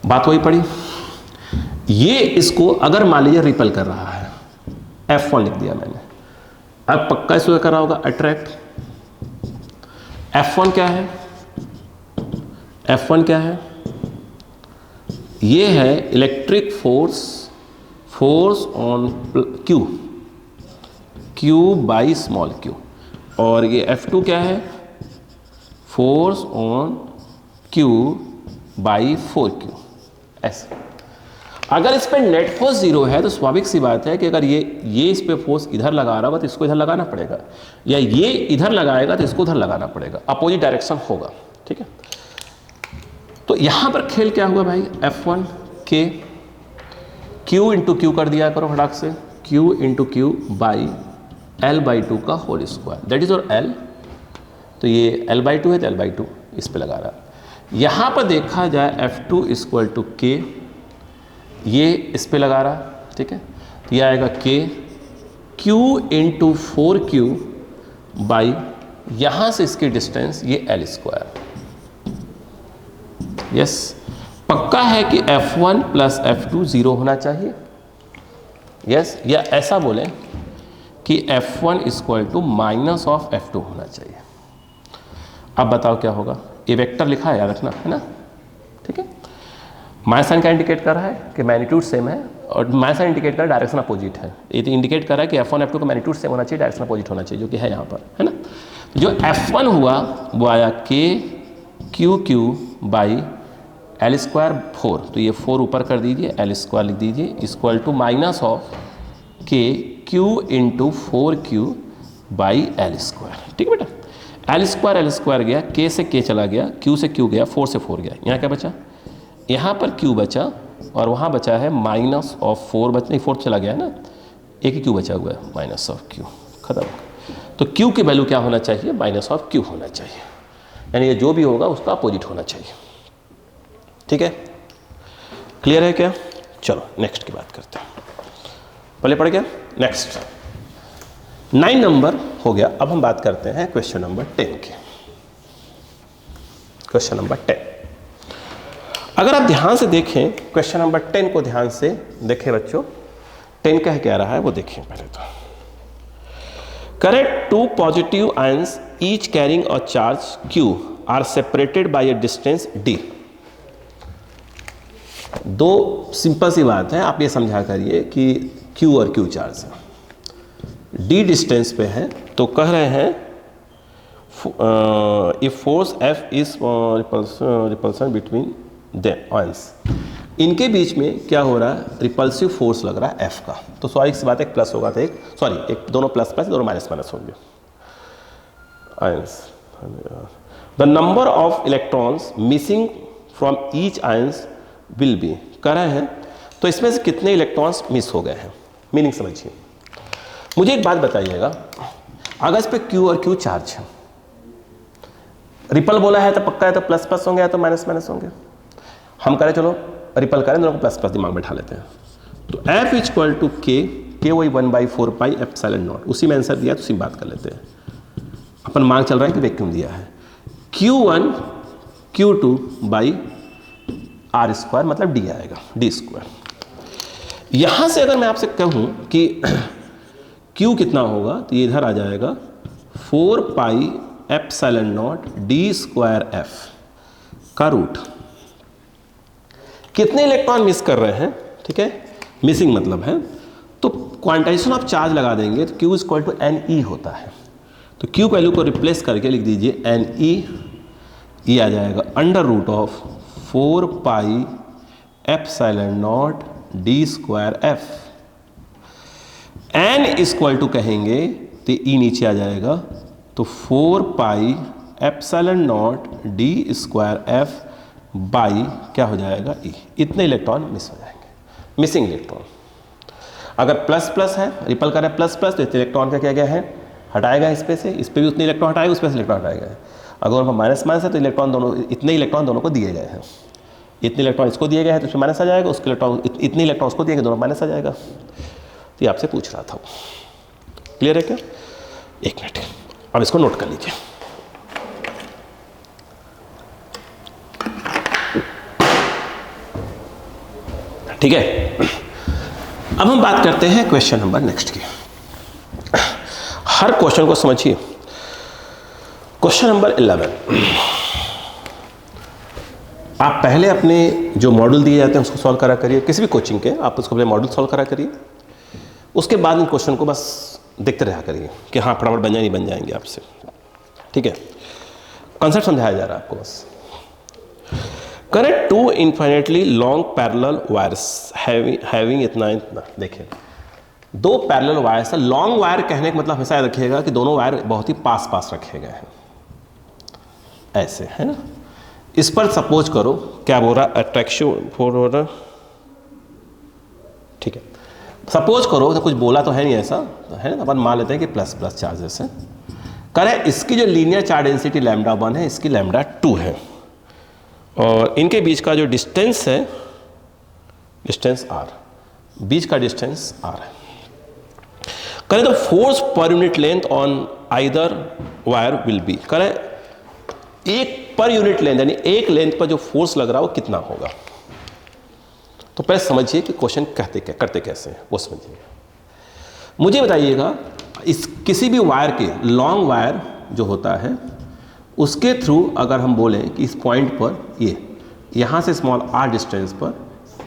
बात वही पड़ी। ये इसको अगर मान लीजिए रिपल कर रहा है, F1 लिख दिया मैंने, अब पक्का इसको कर रहा होगा अट्रैक्ट। F1 क्या है? F1 क्या है? ये है electric force on Q by small q। और ये F2 क्या है? Force on Q by 4q। ऐसे अगर इस पर नेट फोर्स 0 है तो स्वाभाविक सी बात है कि अगर ये इस पे फोर्स इधर लगा रहा होगा तो इसको इधर लगाना पड़ेगा, या ये इधर लगाएगा तो इसको उधर लगाना पड़ेगा, अपोजिट डायरेक्शन होगा। ठीक है, तो यहां पर खेल क्या हुआ भाई? F1 के Q इंटू क्यू कर दिया करो फटाक से, Q into Q by L/2 का होल स्क्वायर, दैट इज और L। तो ये L/2 है तो L/2 इस पे लगा रहा है। यहाँ पर देखा जाए F2 इक्वल टू K, ये इस पे लगा रहा। ठीक है, तो ये आएगा K Q into 4Q by यहाँ से इसकी डिस्टेंस ये L²। यस, पक्का है कि F1 प्लस F2 0 होना चाहिए। यस, या ऐसा बोलें कि F1 equal to minus of F2 होना चाहिए। अब बताओ क्या होगा? ये वेक्टर लिखा है, याद रखना है ना। ठीक है, माइनस साइन क्या इंडिकेट कर रहा है कि मैग्नीट्यूड सेम है, और माइनस साइन इंडिकेट कर रहा है डायरेक्शन अपोजिट है। ये तो इंडिकेट कर रहा है कि F1 F2 का मैग्नीट्यूड सेम होना चाहिए, डायरेक्शन अपोजिट होना चाहिए, जो कि है यहाँ पर, है ना। जो F1 हुआ वो आया K Q बाई L² 4, तो ये 4 ऊपर कर दीजिए, L² लिख दीजिए, equal to minus of K Q into 4Q by L²। ठीक है बेटा, L² गया, K से K चला गया, Q से Q गया, 4 से 4 गया। यहाँ क्या बचा? यहाँ पर Q बचा और वहाँ बचा है माइनस ऑफ 4 बच नहीं 4 चला गया है ना, एक ही Q बचा हुआ है, माइनस ऑफ Q, खत्म। तो Q की वैल्यू क्या होना चाहिए? माइनस ऑफ Q होना चाहिए, यानी ये जो भी होगा उसका अपोजिट होना चाहिए। ठीक है, क्लियर है क्या? चलो नेक्स्ट की बात करते हैं। पहले पढ़ गया, नेक्स्ट 9 नंबर हो गया। अब हम बात करते हैं क्वेश्चन नंबर 10 की। क्वेश्चन नंबर 10, अगर आप ध्यान से देखें क्वेश्चन नंबर 10 को ध्यान से देखें बच्चों, 10 कह क्या रहा है वो देखें पहले तो। Correct 2 positive ions each carrying a charge Q are separated by a distance D। दो सिंपल सी बात है, आप ये समझा करिए कि Q और Q चार्ज है, D डिस्टेंस पे है, तो कह रहे हैं if force F is repulsion between them ions, इनके बीच में क्या हो रहा है? रिपल्सिव फोर्स लग रहा है F का। तो स्वाभाविक सी बात है, एक प्लस होगा तो एक दोनों प्लस प्लस, दोनों माइनस माइनस होंगे। Ions, the number of electrons missing from each ions will be, कह रहे हैं तो इसमें से कितने इलेक्ट्रॉन्स मिस हो गए हैं। मीनिंग समझिए, मुझे एक बात बताइएगा, अगर इस पे Q और Q चार्ज है, रिपल बोला है तो पक्का है तो प्लस प्लस होंगे या तो माइनस माइनस होंगे। हम करें चलो रिपल करें, दोनों को प्लस प्लस दिमाग में बैठा लेते हैं। तो F इक्वल टू K वही 1/4 पाई एप्सिलॉन नॉट, उसी में आंसर दिया तो उसी में बात कर लेते हैं। अपन मांग चल रहा है कि वैक्यूम दिया है, Q1 Q2 by R square मतलब डी आएगा, डी स्क्वायर। यहां से अगर मैं आपसे कहूं कि क्यू कितना होगा तो ये इधर आ जाएगा 4 pi epsilon not D square F का रूट। कितने इलेक्ट्रॉन मिस कर रहे हैं, ठीक है, मिसिंग मतलब है, तो क्वांटाइजेशन ऑफ चार्ज लगा देंगे तो Q equal to N E होता है। तो Q वैल्यू को रिप्लेस करके लिख दीजिए एन ई, ये आ जाएगा under root of 4 pi epsilon not D square F. N equal to कहेंगे तो ई नीचे आ जाएगा, तो 4 pi epsilon not D square F by क्या हो जाएगा ई। इतने इलेक्ट्रॉन मिस हो जाएंगे, मिसिंग इलेक्ट्रॉन। अगर प्लस प्लस है, रिपल करें प्लस प्लस, तो इतने इलेक्ट्रॉन का क्या गया है, हटाएगा इस पे से, इस पे भी उतने इलेक्ट्रॉन हटाएगा, उस पे से इलेक्ट्रॉन हटाएगा। अगर वहाँ माइनस माइनस है तो इलेक्ट्रॉन दोनों, इतने इलेक्ट्रॉन दोनों को दिए गए हैं, इतने इलेक्ट्रॉन इसको दिए गए हैं तो उसमें माइनस आ जाएगा, उसके इलेक्ट्रॉन इतने इलेक्ट्रॉन उसको दिए गए, दोनों माइनस आ जाएगा। तो ये आपसे पूछ रहा था, क्लियर है क्या? एक मिनट, अब इसको नोट कर लीजिए। ठीक है, अब हम बात करते हैं क्वेश्चन नंबर नेक्स्ट की। हर क्वेश्चन को समझिए। क्वेश्चन नंबर 11, आप पहले अपने जो मॉड्यूल दिए जाते हैं उसको सॉल्व करा करिए, किसी भी कोचिंग के आप उसको पहले मॉड्यूल सॉल्व करा करिए, उसके बाद इन क्वेश्चन को बस देखते रहा करिए कि हाँ फटाफट बन जाए, नहीं बन जाएंगे आपसे। ठीक है, कॉन्सेप्ट समझाया जा रहा है आपको बस। Correct 2 infinitely long parallel wires having इतना इतना, देखिए 2 पैरेलल वायर्स है। लॉन्ग वायर कहने का मतलब हमेशा याद रखिएगा कि दोनों वायर बहुत ही पास पास रखे गए हैं, ऐसे है ना। इस पर सपोज करो क्या बोल रहा, अट्रैक्शन फॉर, ठीक है, सपोज करो तो कुछ बोला तो है नहीं ऐसा, है ना, अपन मान लेते हैं कि प्लस प्लस चार्जेस है। करें इसकी जो लीनियर चार्ज डेंसिटी लैम्डा 1 है, इसकी लैम्डा 2 है, और इनके बीच का जो डिस्टेंस है, डिस्टेंस आर, बीच का डिस्टेंस आर है। करें तो force per unit length on either wire will be, करें एक पर यूनिट लेंथ यानी एक लेंथ पर जो फोर्स लग रहा है वो कितना होगा। तो पहले समझिए कि क्वेश्चन करते कैसे हैं वो समझिए। मुझे बताइएगा इस किसी भी वायर के, लॉन्ग वायर जो होता है उसके थ्रू अगर हम बोलें कि इस पॉइंट पर ये यहाँ से स्मॉल आर डिस्टेंस पर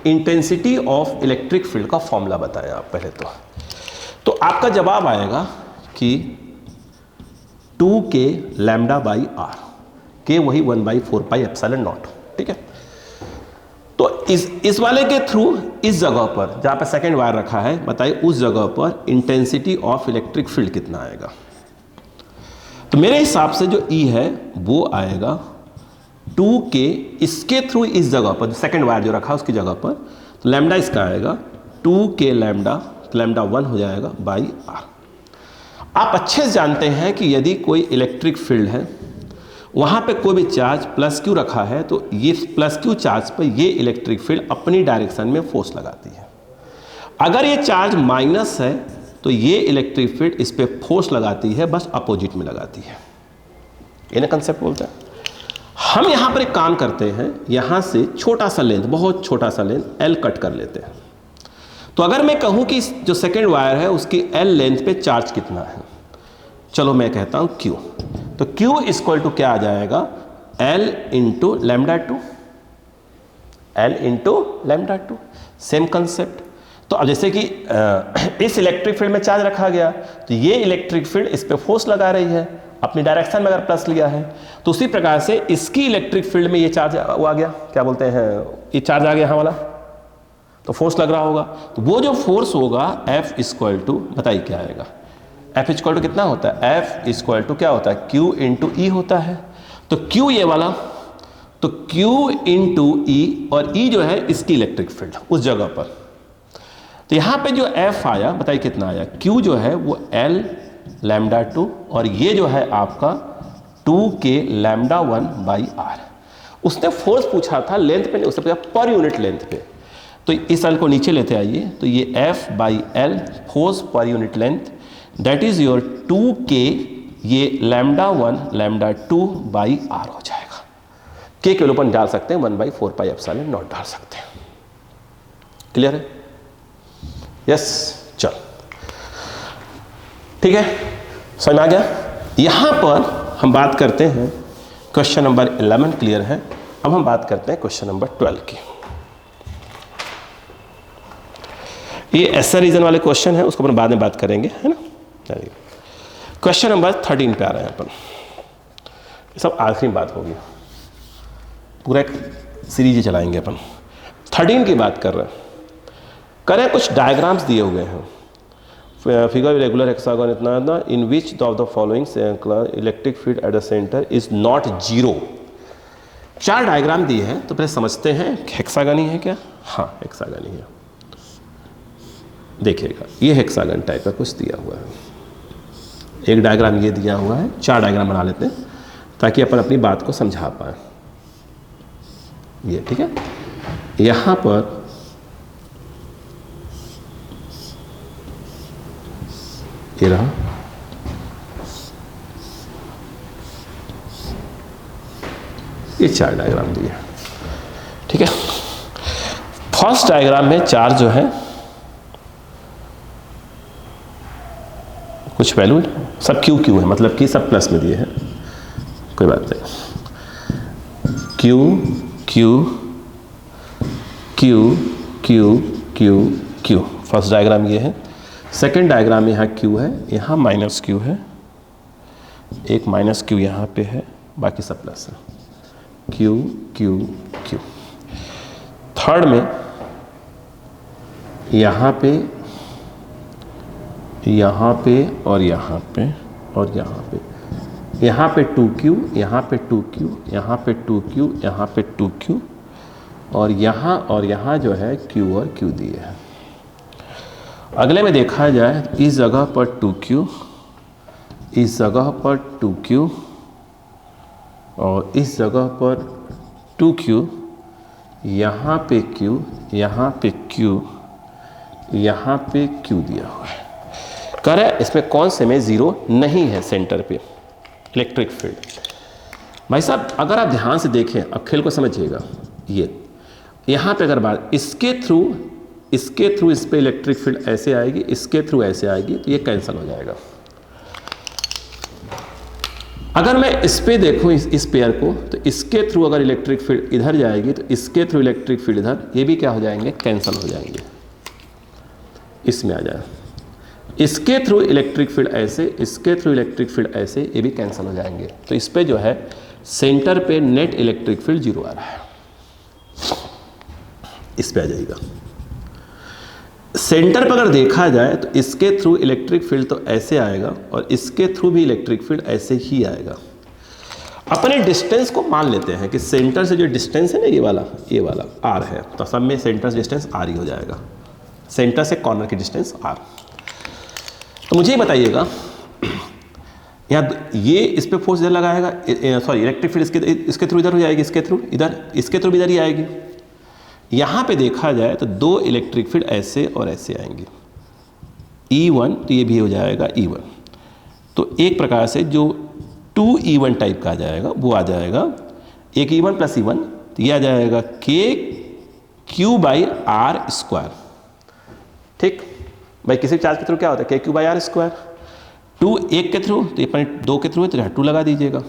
इंटेंसिटी ऑफ इलेक्ट्रिक फील्ड का फॉर्मूला बताएं आप पहले तो आपका जवाब आएगा कि 2k लैम्डा बाई आर, के वही 1/4 पाई एप्सिलॉन नॉट। ठीक है, तो इस वाले के थ्रू इस जगह पर जहाँ पे सेकेंड वायर रखा है, बताइए उस जगह पर इंटेंसिटी ऑफ इलेक्ट्रिक फील्ड कितना आएगा। तो मेरे हिसाब से जो E है वो आएगा 2k, इसके थ्रू इस जगह पर सेकेंड वायर जो रखा है उसकी जगह पर, तो लैम्डा इसका आएगा 2k लैम्डा, तो लैम्डा 1 हो जाएगा बाई आर। आप अच्छे से जानते हैं कि यदि कोई इलेक्ट्रिक फील्ड है, वहाँ पे कोई भी चार्ज प्लस क्यू रखा है, तो ये प्लस क्यू चार्ज पर ये इलेक्ट्रिक फील्ड अपनी डायरेक्शन में फोर्स लगाती है। अगर ये चार्ज माइनस है तो ये इलेक्ट्रिक फील्ड इस पर फोर्स लगाती है, बस अपोजिट में लगाती है। ये ना कंसेप्ट बोलता है। हम यहाँ पर एक काम करते हैं, यहाँ से छोटा सा लेंथ, बहुत छोटा सा लेंथ L कट कर लेते हैं। तो अगर मैं कहूँ कि जो सेकेंड वायर है उसकी L लेंथ पे चार्ज कितना है, चलो मैं कहता हूँ Q, तो Q इक्वल टू क्या आ जाएगा, L into lambda 2, L into lambda 2, same concept. तो अब जैसे कि इस इलेक्ट्रिक फील्ड में चार्ज रखा गया, तो ये इलेक्ट्रिक फील्ड इस पे फोर्स लगा रही है, अपनी डायरेक्शन में अगर प्लस लिया है, तो उसी प्रकार से इसकी इलेक्ट्रिक फील्ड में ये चार्ज आ गया, क्या बोलते हैं, ये चार्ज आ गया यहाँ वाला, तो फोर्स लग रहा होगा। तो वो जो फोर्स होगा F इक्वल टू, बताइए क्या आएगा, F इक्वल टू कितना होता है, F इक्वल टू क्या होता है, Q इंटू E होता है। तो Q ये वाला, तो Q इंटू E, और E जो है इसकी इलेक्ट्रिक फील्ड उस जगह पर। तो यहाँ पे जो F आया, बताइए कितना आया, Q जो है वो L लैम्डा 2, और ये जो है आपका 2k लैम्डा 1 बाई आर। उसने फोर्स पूछा था लेंथ पे नहीं, उसने पूछा पर यूनिट लेंथ पे। तो इस L को नीचे लेते आइए, तो ये F by L force per unit length, that is your 2k, ये लैम्डा 1 लैम्डा 2 बाई आर हो जाएगा। के वैल्यू अपन डाल सकते हैं 1/4πε0 डाल सकते हैं। क्लियर है? यस, चल ठीक है, समझ में आ गया। यहां पर हम बात करते हैं क्वेश्चन नंबर 11 क्लियर है। अब हम बात करते हैं क्वेश्चन नंबर 12 की। ये ऐसा रीजन वाले क्वेश्चन है, उसको अपन बाद में बात करेंगे, है ना। क्वेश्चन नंबर 13 पे आ रहे हैं अपन। ये सब आखिरी बात होगी, पूरा एक सीरीज चलाएंगे अपन। 13 की बात कर रहे हैं। करें कुछ डायग्राम्स दिए हुए हैं, फिगर रेगुलर हेक्सागन इतना in which of the following electric field at the centre is not zero. 4 diagram दिए हैं, तो पहले समझते हैं हेक्सागन ही है क्या? हाँ, हेक्सागन ही है। देखिएगा, ये हेक्सागन टाइप का कुछ दिया हुआ है। एक डायग्राम ये दिया हुआ है, 4 डायग्राम बना लेते हैं ताकि अपन अपनी बात को समझा पाए। ये ठीक है, यहां पर ये रहा, ये 4 डायग्राम दिए, ठीक है। फर्स्ट डायग्राम में 4 जो है कुछ वैल्यू सब क्यू क्यू है, मतलब कि सब प्लस में दिए हैं, कोई बात नहीं। Q Q Q Q Q Q, first diagram ये है। सेकेंड डायग्राम में यहाँ क्यू है, यहाँ माइनस क्यू है, एक माइनस क्यू यहाँ पे है, बाकी सब प्लस है। Q Q Q. थर्ड में यहाँ पे और यहाँ पे और यहाँ पे, यहाँ पे 2Q, यहाँ पे 2Q, यहाँ पे 2Q, यहाँ पे 2Q, और यहाँ जो है Q और Q दिए हैं। अगले में देखा जाए, इस जगह पर 2Q, इस जगह पर 2Q और इस जगह पर 2Q, यहाँ पे Q, यहाँ पे Q, यहाँ पे Q दिया हुआ है। करें इसमें कौन से में जीरो नहीं है सेंटर पे इलेक्ट्रिक फील्ड। भाई साहब अगर आप ध्यान से देखें, अब खेल को समझिएगा, ये यहाँ पे अगर बात इसके थ्रू इस पे इलेक्ट्रिक फील्ड ऐसे आएगी, इसके थ्रू ऐसे आएगी, तो ये कैंसिल हो जाएगा। अगर मैं इस पे देखूं इस पेयर को, तो इसके थ्रू अगर इलेक्ट्रिक फील्ड इधर जाएगी तो इसके थ्रू इलेक्ट्रिक फील्ड इधर, ये भी क्या हो जाएंगे, कैंसिल हो जाएंगे। इसमें आ जाए, इसके थ्रू इलेक्ट्रिक फील्ड ऐसे, इसके थ्रू इलेक्ट्रिक फील्ड ऐसे, ये भी कैंसिल हो जाएंगे। तो इस पे जो है सेंटर पे नेट इलेक्ट्रिक फील्ड जीरो आ रहा है, इस पे आ जाएगा। सेंटर पर अगर देखा जाए तो इसके थ्रू इलेक्ट्रिक फील्ड तो ऐसे आएगा और इसके थ्रू भी इलेक्ट्रिक फील्ड ऐसे ही आएगा। अपने डिस्टेंस को मान लेते हैं कि सेंटर से जो डिस्टेंस है ना, ये वाला आर है, तो सब में सेंटर डिस्टेंस आर ही हो जाएगा। सेंटर से कॉर्नर की डिस्टेंस आर। तो मुझे बताइएगा, यहाँ ये इस पे फोर्स इधर लगाएगा, सॉरी इलेक्ट्रिक फील्ड इसके थ्रू इधर हो जाएगी, इसके थ्रू भी इधर ही आएगी। यहाँ पे देखा जाए तो 2 इलेक्ट्रिक फील्ड ऐसे और ऐसे आएंगी, E1, तो ये भी हो जाएगा E1। तो एक प्रकार से जो 2E1 टाइप का आ जाएगा वो आ जाएगा, एक E1 प्लस E1, तो ये आ जाएगा KQ/R²। ठीक भाई, किसी चार्ज के थ्रू क्या होता है, KQ/R²। 2 एक के थ्रू, तो ये 2 के थ्रू है तो यहाँ 2 लगा दीजिएगा।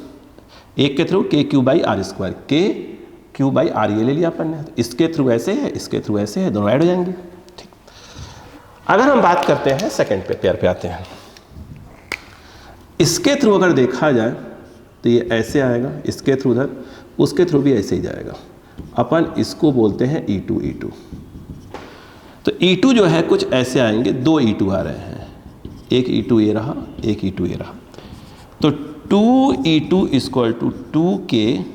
एक के थ्रू KQ/R², KQ/R ये ले लिया अपन ने। तो इसके थ्रू ऐसे है, इसके थ्रू ऐसे है, दोनों ऐड हो जाएंगे। ठीक, अगर हम बात करते हैं सेकंड पेयर पे आते हैं। इसके थ्रू अगर देखा जाए तो ये ऐसे आएगा, इसके थ्रू उधर, उसके थ्रू भी ऐसे ही जाएगा। अपन इसको बोलते हैं E2। तो E2 जो है कुछ ऐसे आएंगे, 2 E2 आ रहे हैं, एक E2 ये रहा, एक E2 ये रहा। तो 2E2 = 2KQ/R²।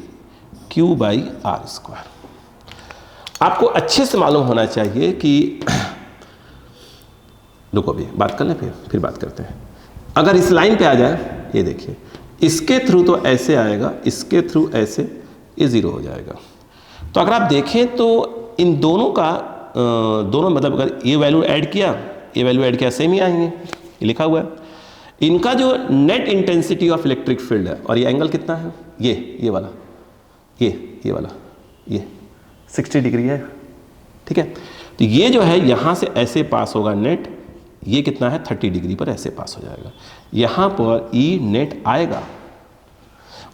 आपको अच्छे से मालूम होना चाहिए कि रुको अभी बात कर लें, फिर बात करते हैं। अगर इस लाइन पे आ जाए, ये देखिए, इसके थ्रू तो ऐसे आएगा, इसके थ्रू ऐसे, ये ज़ीरो हो जाएगा। तो अगर आप देखें तो इन दोनों का दोनों मतलब अगर ये वैल्यू ऐड किया, ये वैल्यू ऐड किया, सेम ही आएंगे, ये लिखा हुआ है। इनका जो net intensity of electric field है, और ये एंगल कितना है, ये वाला, ये वाला, ये 60 डिग्री है, ठीक है। तो ये जो है यहाँ से ऐसे पास होगा नेट, ये कितना है 30 डिग्री पर ऐसे पास हो जाएगा। यहाँ पर ई नेट आएगा,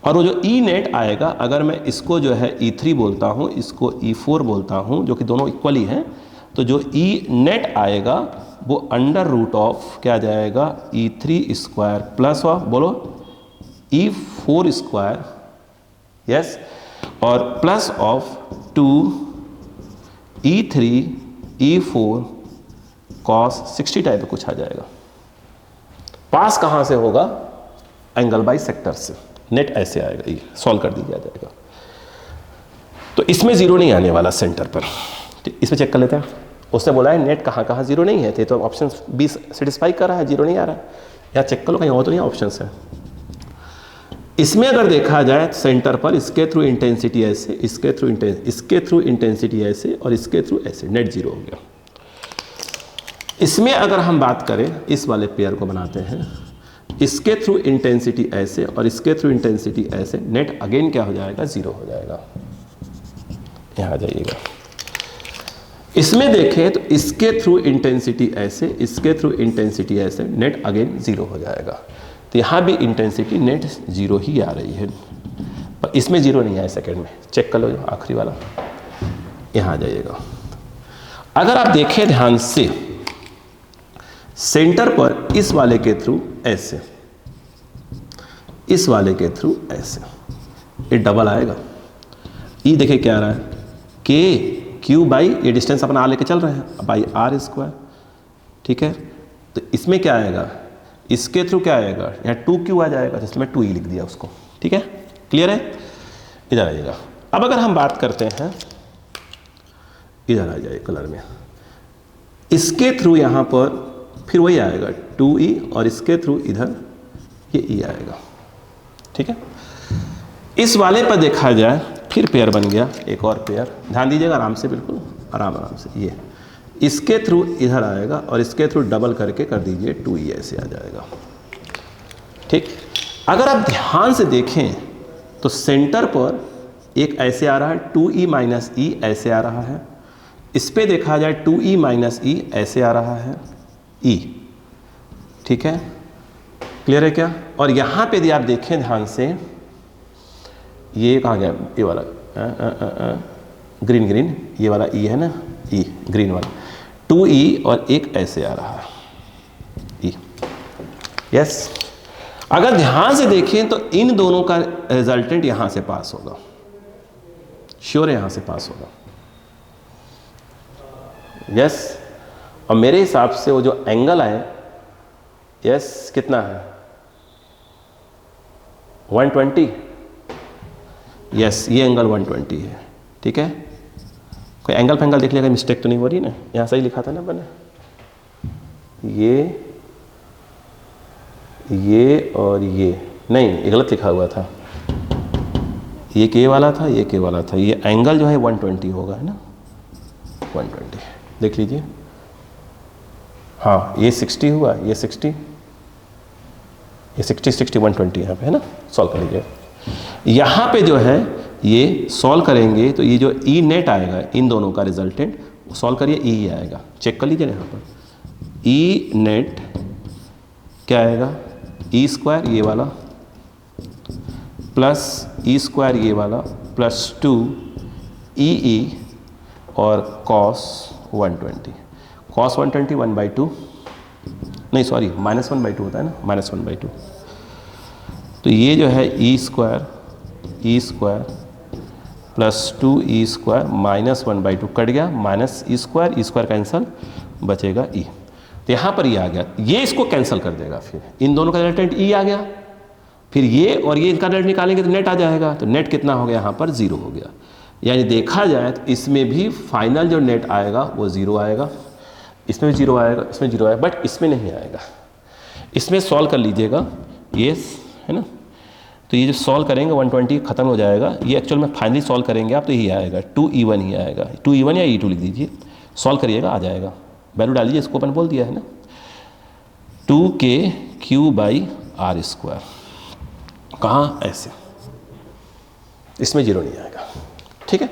और वो जो ई नेट आएगा, अगर मैं इसको जो है E3 बोलता हूँ, इसको E4 बोलता हूँ, जो कि दोनों इक्वल ही हैं, तो जो ई नेट आएगा वो अंडर रूट ऑफ क्या आ जाएगा, E3 स्क्वायर प्लस ऑफ बोलो E4 स्क्वायर, यस, और plus of 2 E3 E4 cos 60 type कुछ आ जाएगा। पास कहाँ से होगा, एंगल बाई सेक्टर से, नेट ऐसे आएगा, ये सॉल्व कर दिया जाएगा। तो इसमें जीरो नहीं आने वाला सेंटर पर, इसमें चेक कर लेते हैं। उसने बोला है नेट कहाँ कहाँ जीरो नहीं है, तो ऑप्शन 20 सेटिस्फाई कर रहा है, जीरो नहीं आ रहा है। यहाँ चेक कर लो, कहीं और तो नहीं ऑप्शन है। इसमें अगर देखा जाए सेंटर पर इसके थ्रू इंटेंसिटी ऐसे, इसके थ्रू इंटेंसिटी ऐसे, और इसके थ्रू ऐसे, नेट जीरो हो गया। इसमें अगर हम बात करें, इस वाले पेयर को बनाते हैं, इसके थ्रू इंटेंसिटी ऐसे और इसके थ्रू इंटेंसिटी ऐसे, नेट अगेन क्या हो जाएगा, जीरो हो जाएगा। यहाँ आ जाइएगा। इसमें देखें तो इसके थ्रू इंटेंसिटी ऐसे, इसके थ्रू इंटेंसिटी ऐसे, नेट अगेन जीरो हो जाएगा। तो यहाँ भी इंटेंसिटी नेट जीरो ही आ रही है, पर इसमें जीरो नहीं आया सेकेंड में। चेक कर लो जो आखिरी वाला, यहाँ आ जाइएगा। अगर आप देखें ध्यान से, सेंटर पर इस वाले के थ्रू ऐसे, इस वाले के थ्रू ऐसे, ये डबल आएगा। ई देखिए क्या आ रहा है, के क्यू बाई, ये डिस्टेंस अपन आर लेके चल रहे हैं, बाई आर स्क्वायर, ठीक है। तो इसमें क्या आएगा, इसके थ्रू क्या आएगा, यहाँ 2Q आ जाएगा, जिसमें 2E लिख दिया उसको, ठीक है, क्लियर है। इधर आइएगा। अब अगर हम बात करते हैं, इधर आ जाए कलर में, इसके थ्रू यहाँ पर फिर वही आएगा 2E, और इसके थ्रू इधर ये E आएगा, ठीक है। इस वाले पर देखा जाए फिर पेयर बन गया, एक और पेयर, ध्यान दीजिएगा आराम से, बिल्कुल आराम से। ये इसके थ्रू इधर आएगा और इसके थ्रू डबल करके कर दीजिए 2E ऐसे आ जाएगा, ठीक। अगर आप ध्यान से देखें तो सेंटर पर एक ऐसे आ रहा है 2E माइनस E ऐसे आ रहा है, इस पे देखा जाए 2E माइनस E ऐसे आ रहा है, E, ठीक है, क्लियर है क्या। और यहाँ पे यदि आप देखें ध्यान से, ये कहाँ गया, ये वाला ग्रीन, ये वाला E है ना, E ग्रीन वाला, 2E और एक ऐसे आ रहा है E, यस। अगर ध्यान से देखें तो इन दोनों का रिजल्टेंट यहाँ से पास होगा, श्योर है यहाँ से पास होगा, यस। और मेरे हिसाब से वो जो एंगल है, यस, कितना है 120, यस, ये एंगल 120 है, ठीक है। कोई एंगल फैंगल देख लिएगा, मिस्टेक तो नहीं हो रही ना, यहाँ सही लिखा था ना मैंने, ये और ये नहीं, ये गलत लिखा हुआ था, ये के वाला था, ये के वाला था। ये एंगल जो है 120 होगा, है ना, 120 देख लीजिए। हाँ, ये 60 हुआ, ये 60, ये 60 120 यहाँ पे है ना, सॉल्व कर लीजिए। यहाँ पे जो है ये सॉल्व करेंगे तो ये जो ई नेट आएगा, इन दोनों का रिजल्टेंट सॉल्व करिए, ई ही आएगा। चेक कर लीजिए यहाँ पर, ई नेट क्या आएगा, ई स्क्वायर ये वाला प्लस ई स्क्वायर ये वाला प्लस 2EE और कॉस 120, कॉस 120 1/2, नहीं सॉरी -1/2 होता है ना, -1/2। तो ये जो है E square plus 2E square -1/2 cut गया, माइनस ई स्क्वायर कैंसल, बचेगा E। तो यहाँ पर ये आ गया, ये इसको कैंसिल कर देगा, फिर इन दोनों का रिजल्टेंट E आ गया, फिर ये और ये इनका रिजल्ट निकालेंगे तो नेट आ जाएगा। तो नेट कितना हो गया, यहाँ पर 0 हो गया। यानी देखा जाए तो इसमें भी फाइनल जो नेट आएगा वो 0 आएगा, इसमें भी 0 आएगा, इसमें 0 आएगा, बट इसमें नहीं आएगा। इसमें सॉल्व कर लीजिएगा, ये है ना, तो ये जो सॉल्व करेंगे 120 खत्म हो जाएगा। ये एक्चुअल में फाइनली सॉल्व करेंगे आप तो यही आएगा, 2E1 ही आएगा, 2E1 या E2 लिख दीजिए, सॉल्व करिएगा आ जाएगा। वैल्यू डालिए, इसको अपन बोल दिया है ना 2KQ/R²। कहाँ, ऐसे इसमें 0 नहीं आएगा। ठीक है,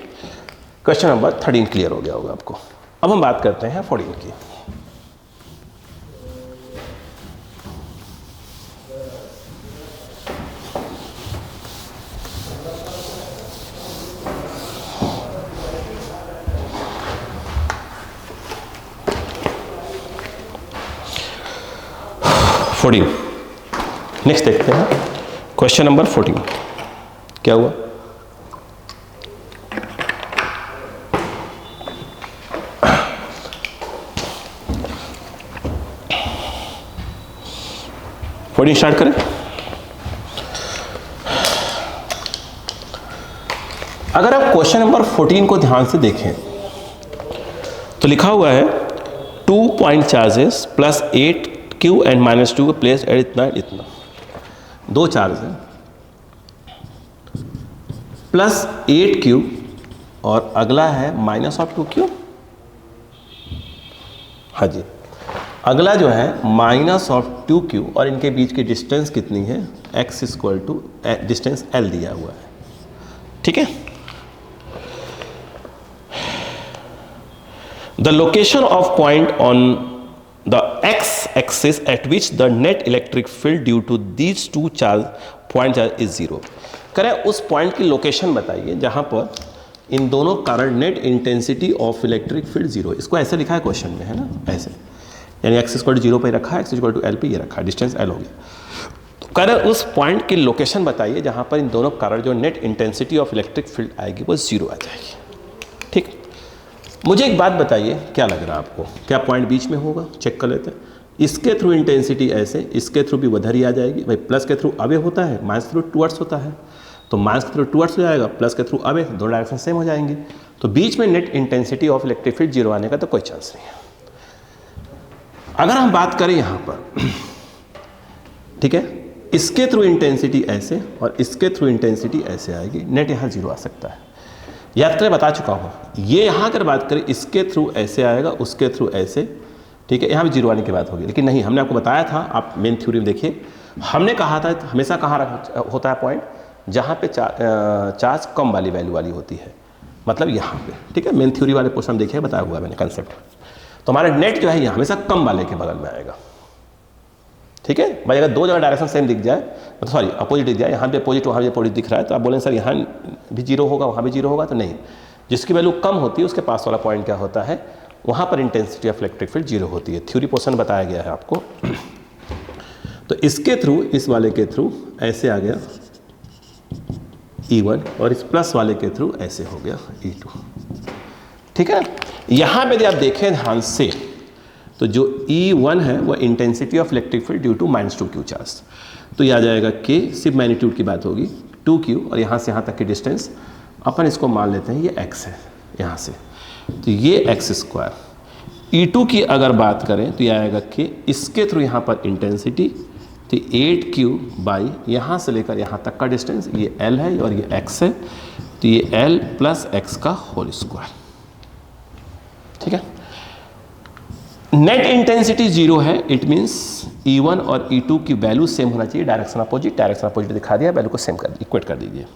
क्वेश्चन नंबर 13 क्लियर हो गया होगा आपको। अब हम बात करते हैं 14 की। नेक्स्ट देखते हैं क्वेश्चन नंबर 14 क्या हुआ। स्टार्ट करें। अगर आप क्वेश्चन नंबर 14 को ध्यान से देखें तो लिखा हुआ है 2 point charges plus 8Q and -2 place at इतना इतना, 2 चार्ज है प्लस 8Q और अगला है -2Q। हाँ जी, अगला जो है -2Q और इनके बीच की डिस्टेंस कितनी है, x = डिस्टेंस L दिया हुआ है। ठीक है, the location of point on the x axis at which the net electric field due to these two point charge is 0। करें उस पॉइंट की लोकेशन बताइए जहां पर इन दोनों कारण net intensity of electric field 0। इसको ऐसे लिखा है क्वेश्चन में, है ना, ऐसे, यानी x = 0 पे रखा है, x = L पे ये रखा है, डिस्टेंस L हो गया। तो करें उस पॉइंट की लोकेशन बताइए जहां पर इन दोनों कारण जो net intensity of electric field आएगी वो 0 आ जाएगी। ठीक, मुझे एक बात बताइए, क्या लग रहा है आपको, क्या पॉइंट बीच में होगा? चेक कर लेते हैं। इसके थ्रू इंटेंसिटी ऐसे, इसके थ्रू भी उधर ही आ जाएगी। भाई प्लस के थ्रू अवे होता है, माइनस के थ्रू टुवर्ड्स होता है, तो माइनस के थ्रू टुवर्ड्स हो जाएगा, प्लस के थ्रू अवे, दोनों डायरेक्शन सेम हो जाएंगी। तो बीच में net intensity of electric field 0 आने का तो कोई चांस नहीं है। अगर हम बात करें यहाँ पर, ठीक है, इसके थ्रू इंटेंसिटी ऐसे और इसके थ्रू इंटेंसिटी ऐसे आएगी, नेट यहाँ 0 आ सकता है। याद करें, बता चुका हूँ, ये यहाँ अगर बात करें इसके थ्रू ऐसे आएगा, उसके थ्रू ऐसे, ठीक है, यहाँ भी 0 आने की बात होगी। लेकिन नहीं, हमने आपको बताया था, आप मेन थ्योरी में देखिए, हमने कहा था हमेशा कहाँ होता है पॉइंट, जहाँ पे चार्ज कम वाली वैल्यू वाली होती है, मतलब यहाँ पे। ठीक है, मेन थ्योरी वाले पोर्शन देखिए, बताया हुआ है मैंने कंसेप्ट। तो हमारा नेट जो है यहाँ हमेशा कम वाले के बगल में आएगा। ठीक है भाई, अगर दो जगह डायरेक्शन सेम दिख जाए, तो सॉरी अपोजिट दिख जाए, यहाँ भी अपोजिट वहाँ भी अपोजिट दिख रहा है, तो आप बोलें सर यहाँ भी 0 होगा वहाँ भी 0 होगा, तो नहीं, जिसकी वैल्यू कम होती है उसके पास वाला पॉइंट क्या होता है, वहाँ पर इंटेंसिटी ऑफ इलेक्ट्रिक फील्ड 0 होती है। थ्योरी पोर्शन बताया गया है आपको। तो इसके थ्रू, इस वाले के थ्रू ऐसे आ गया E1 और इस प्लस वाले के थ्रू ऐसे हो गया E2। ठीक है, यहाँ पे यदि आप देखें ध्यान से, तो जो E1 है वो intensity of electric field due to -2Q charge, तो ये आ जाएगा K, सिर्फ मैग्नीट्यूड की बात होगी, 2Q और यहाँ से यहाँ तक की डिस्टेंस अपन इसको मान लेते हैं ये x है यहाँ से, तो ये x²। E2 की अगर बात करें तो ये आएगा K, इसके थ्रू यहाँ पर इंटेंसिटी, तो 8Q बाई यहाँ से लेकर यहाँ तक का डिस्टेंस, ये L है और ये x है, तो ये L + x का होल स्क्वायर। ठीक है, नेट इंटेंसिटी 0 है, इट मीन्स E1 और E2 की वैल्यू सेम होना चाहिए, डायरेक्शन अपोजिट दिखा दिया, वैल्यू को सेम कर इक्वेट कर दीजिए।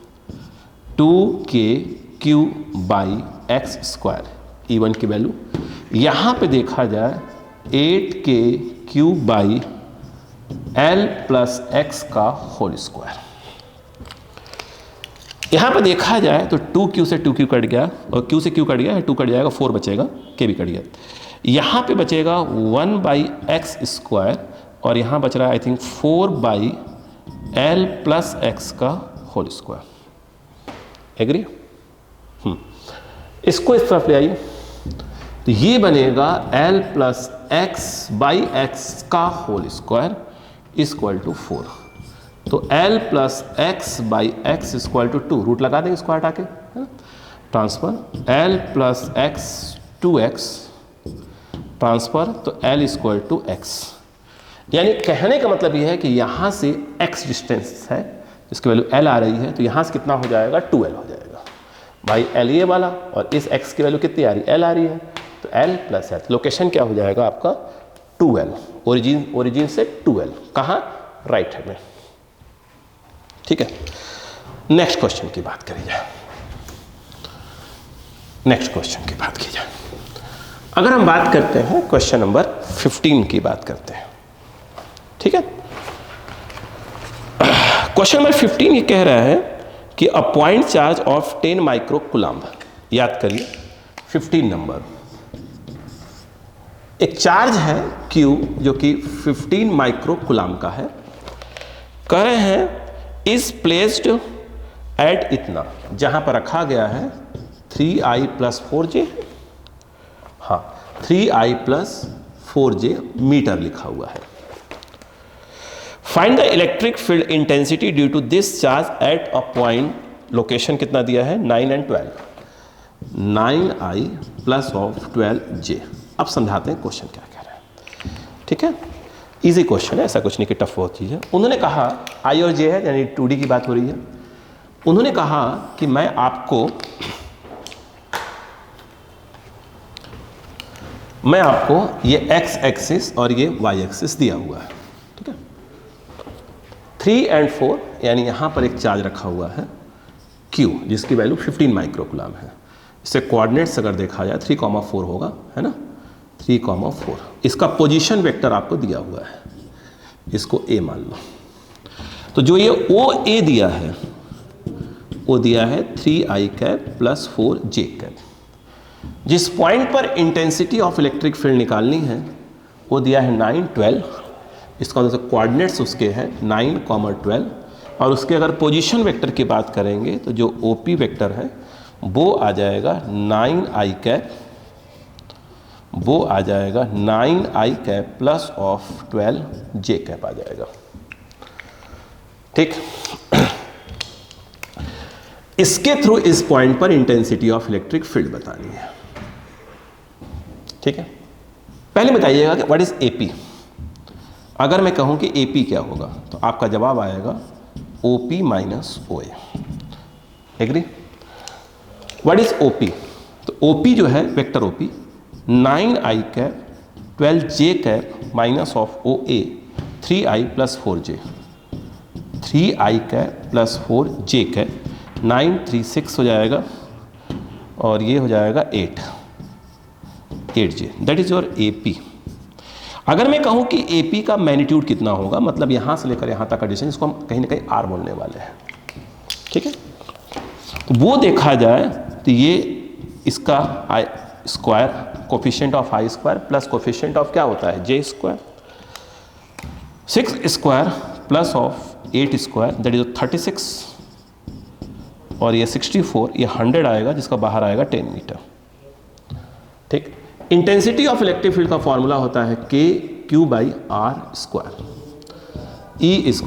2KQ बाई x², E1 की वैल्यू, यहाँ पे देखा जाए 8KQ बाई L + x का होल स्क्वायर। यहाँ पे देखा जाए तो 2Q से 2Q कट गया और Q से Q कट गया, 2 कट जाएगा, 4 बचेगा, K भी कट गया, यहाँ पे बचेगा 1/x² और यहाँ बच रहा है आई थिंक 4/L + x का होल स्क्वायर। एग्री? इसको इस तरफ ले आइए, तो ये बनेगा L + x/x का होल स्क्वायर = 4। तो L + x/x = 2, रूट लगा देंगे इसको हटा के, transfer L + x 2x transfer, तो L = x। यानी कहने का मतलब ये है कि यहाँ से x डिस्टेंस है, इसकी वैल्यू L आ रही है, तो यहाँ से कितना हो जाएगा, 2L हो जाएगा भाई, L ये वाला, और इस x की वैल्यू कितनी आ रही है, L आ रही है, तो L + L, लोकेशन क्या हो जाएगा आपका 2L, ओरिजिन से 2L, कहाँ, राइट हैंड में। ठीक है, नेक्स्ट क्वेश्चन की बात करी जाए, नेक्स्ट क्वेश्चन की बात की जाए। अगर हम बात करते हैं क्वेश्चन नंबर 15 की बात करते हैं, ठीक है। क्वेश्चन नंबर 15 ये कह रहा है कि a point charge of 10 micro coulomb, याद करिए 15 नंबर, एक चार्ज है Q जो कि 15 माइक्रो कूलम्ब का है, कह रहे हैं इज प्लेस्ड एट इतना, जहां पर रखा गया है 3i + 4j, हाँ 3i + 4j मीटर लिखा हुआ है। Find the electric field intensity due to this charge at a point, location कितना दिया है 9 और 12, 9i + 12j। अब समझाते हैं क्वेश्चन क्या कह रहा है, ठीक है। इजी क्वेश्चन है, ऐसा कुछ नहीं कि टफ बहुत चीज़ है। उन्होंने कहा i और j है, यानी 2D की बात हो रही है। उन्होंने कहा कि मैं आपको ये x एक्सिस और ये y एक्सिस दिया हुआ है, ठीक है। 3 और 4 यानी यहाँ पर एक चार्ज रखा हुआ है Q जिसकी वैल्यू 15 माइक्रो कूलम्ब है। इससे कोऑर्डिनेट्स अगर देखा जाए 3,4 होगा, है ना, 3,4। इसका पोजीशन वेक्टर आपको दिया हुआ है, इसको A मान लो। तो जो ये OA दिया है वो दिया है 3i + 4j। जिस पॉइंट पर इंटेंसिटी ऑफ इलेक्ट्रिक फील्ड निकालनी है वो दिया है 9, 12। इसका मतलब कोऑर्डिनेट्स उसके हैं 9, 12, और उसके अगर पोजीशन वेक्टर की बात करेंगे तो जो OP वेक्टर है वो आ जाएगा 9i, वो आ जाएगा 9i + 12j आ जाएगा, ठीक। इसके थ्रू इस पॉइंट पर इंटेंसिटी ऑफ इलेक्ट्रिक फील्ड बतानी है, ठीक है। पहले बताइएगा कि व्हाट इज AP। अगर मैं कहूं कि AP क्या होगा तो आपका जवाब आएगा OP - OA, agree. What is OP, तो OP जो है vector OP 9i = 12j - OA 3i + 4j, 3i + 4j 9, 3, 6 हो जाएगा और ये हो जाएगा 8j, that is your AP। अगर मैं कहूं कि AP का मैग्नीट्यूड कितना होगा, मतलब यहां से लेकर यहां तक का डिस्टेंस, इसको हम कहीं ना कहीं R बोलने वाले हैं, ठीक है। तो वो देखा जाए तो ये इसका I² coefficient of I² plus coefficient of क्या होता है J², 6² plus of 8² that is 36, और ये 64, ये 100 आएगा जिसका बाहर आएगा 10 मीटर, ठीक। इंटेंसिटी ऑफ इलेक्ट्रिक फील्ड का फॉर्मूला होता है KQ/R², E =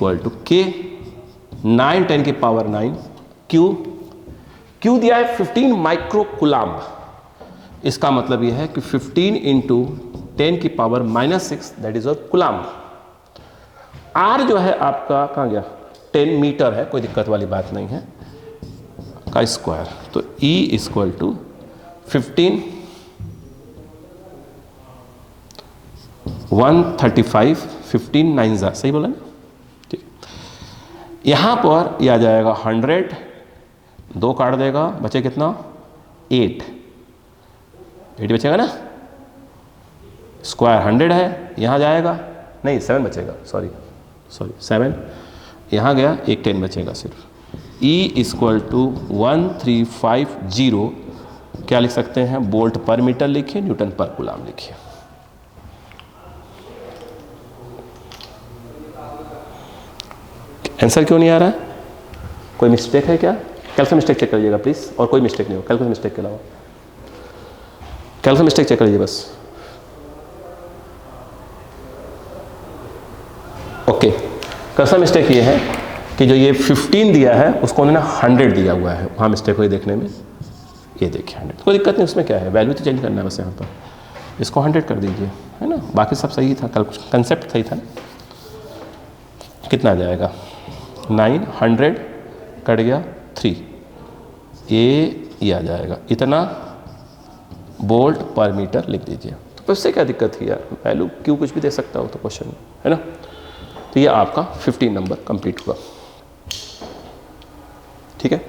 K 9 × 10⁹ Q दिया है 15 माइक्रो कूलम्ब। इसका मतलब यह है कि 15 × 10⁻⁻6 that is your coulomb. R जो है आपका कहाँ गया, 10 मीटर है, कोई दिक्कत वाली बात नहीं है, का स्क्वायर। तो E = 15 135 15 9 सही बोला ना, ठीक। यहाँ पर यह आ जाएगा 100, 2 काट देगा, बचे कितना 8 बचेगा ना, स्क्वायर 100 है, यहाँ जाएगा नहीं 7 बचेगा, सॉरी 7, यहाँ गया, एक 10 बचेगा सिर्फ। E = 1350, क्या लिख सकते हैं, वोल्ट पर मीटर लिखिए, न्यूटन पर कूलम्ब लिखिए। आंसर क्यों नहीं आ रहा है, कोई मिस्टेक है क्या? कैलकुलेशन मिस्टेक चेक करिएगा प्लीज, और कोई मिस्टेक नहीं हो कैलकुलेशन मिस्टेक के अलावा, कैलकुलेशन मिस्टेक चेक करिए बस। ओके, कैलकुलेशन मिस्टेक ये है कि जो ये 15 दिया है उसको उन्होंने 100 दिया हुआ है, वहाँ मिस्टेक हुई देखने में। ये देखिए 100, कोई दिक्कत नहीं, उसमें क्या है, वैल्यू तो चेंज करना है बस यहाँ पर, इसको 100 कर दीजिए, है ना, बाकी सब सही था, कंसेप्ट सही था ना। कितना आ जाएगा 900 कट गया 3, ये आ जाएगा इतना वोल्ट पर मीटर लिख दीजिए। तो उससे क्या दिक्कत थी यार, वैल्यू क्यों कुछ भी दे सकता हो तो क्वेश्चन में, है ना। तो ये आपका 15 नंबर कंप्लीट हुआ। ठीक है,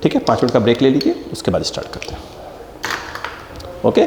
ठीक है, 5 मिनट का ब्रेक ले लीजिए, उसके बाद स्टार्ट करते हैं। ओके।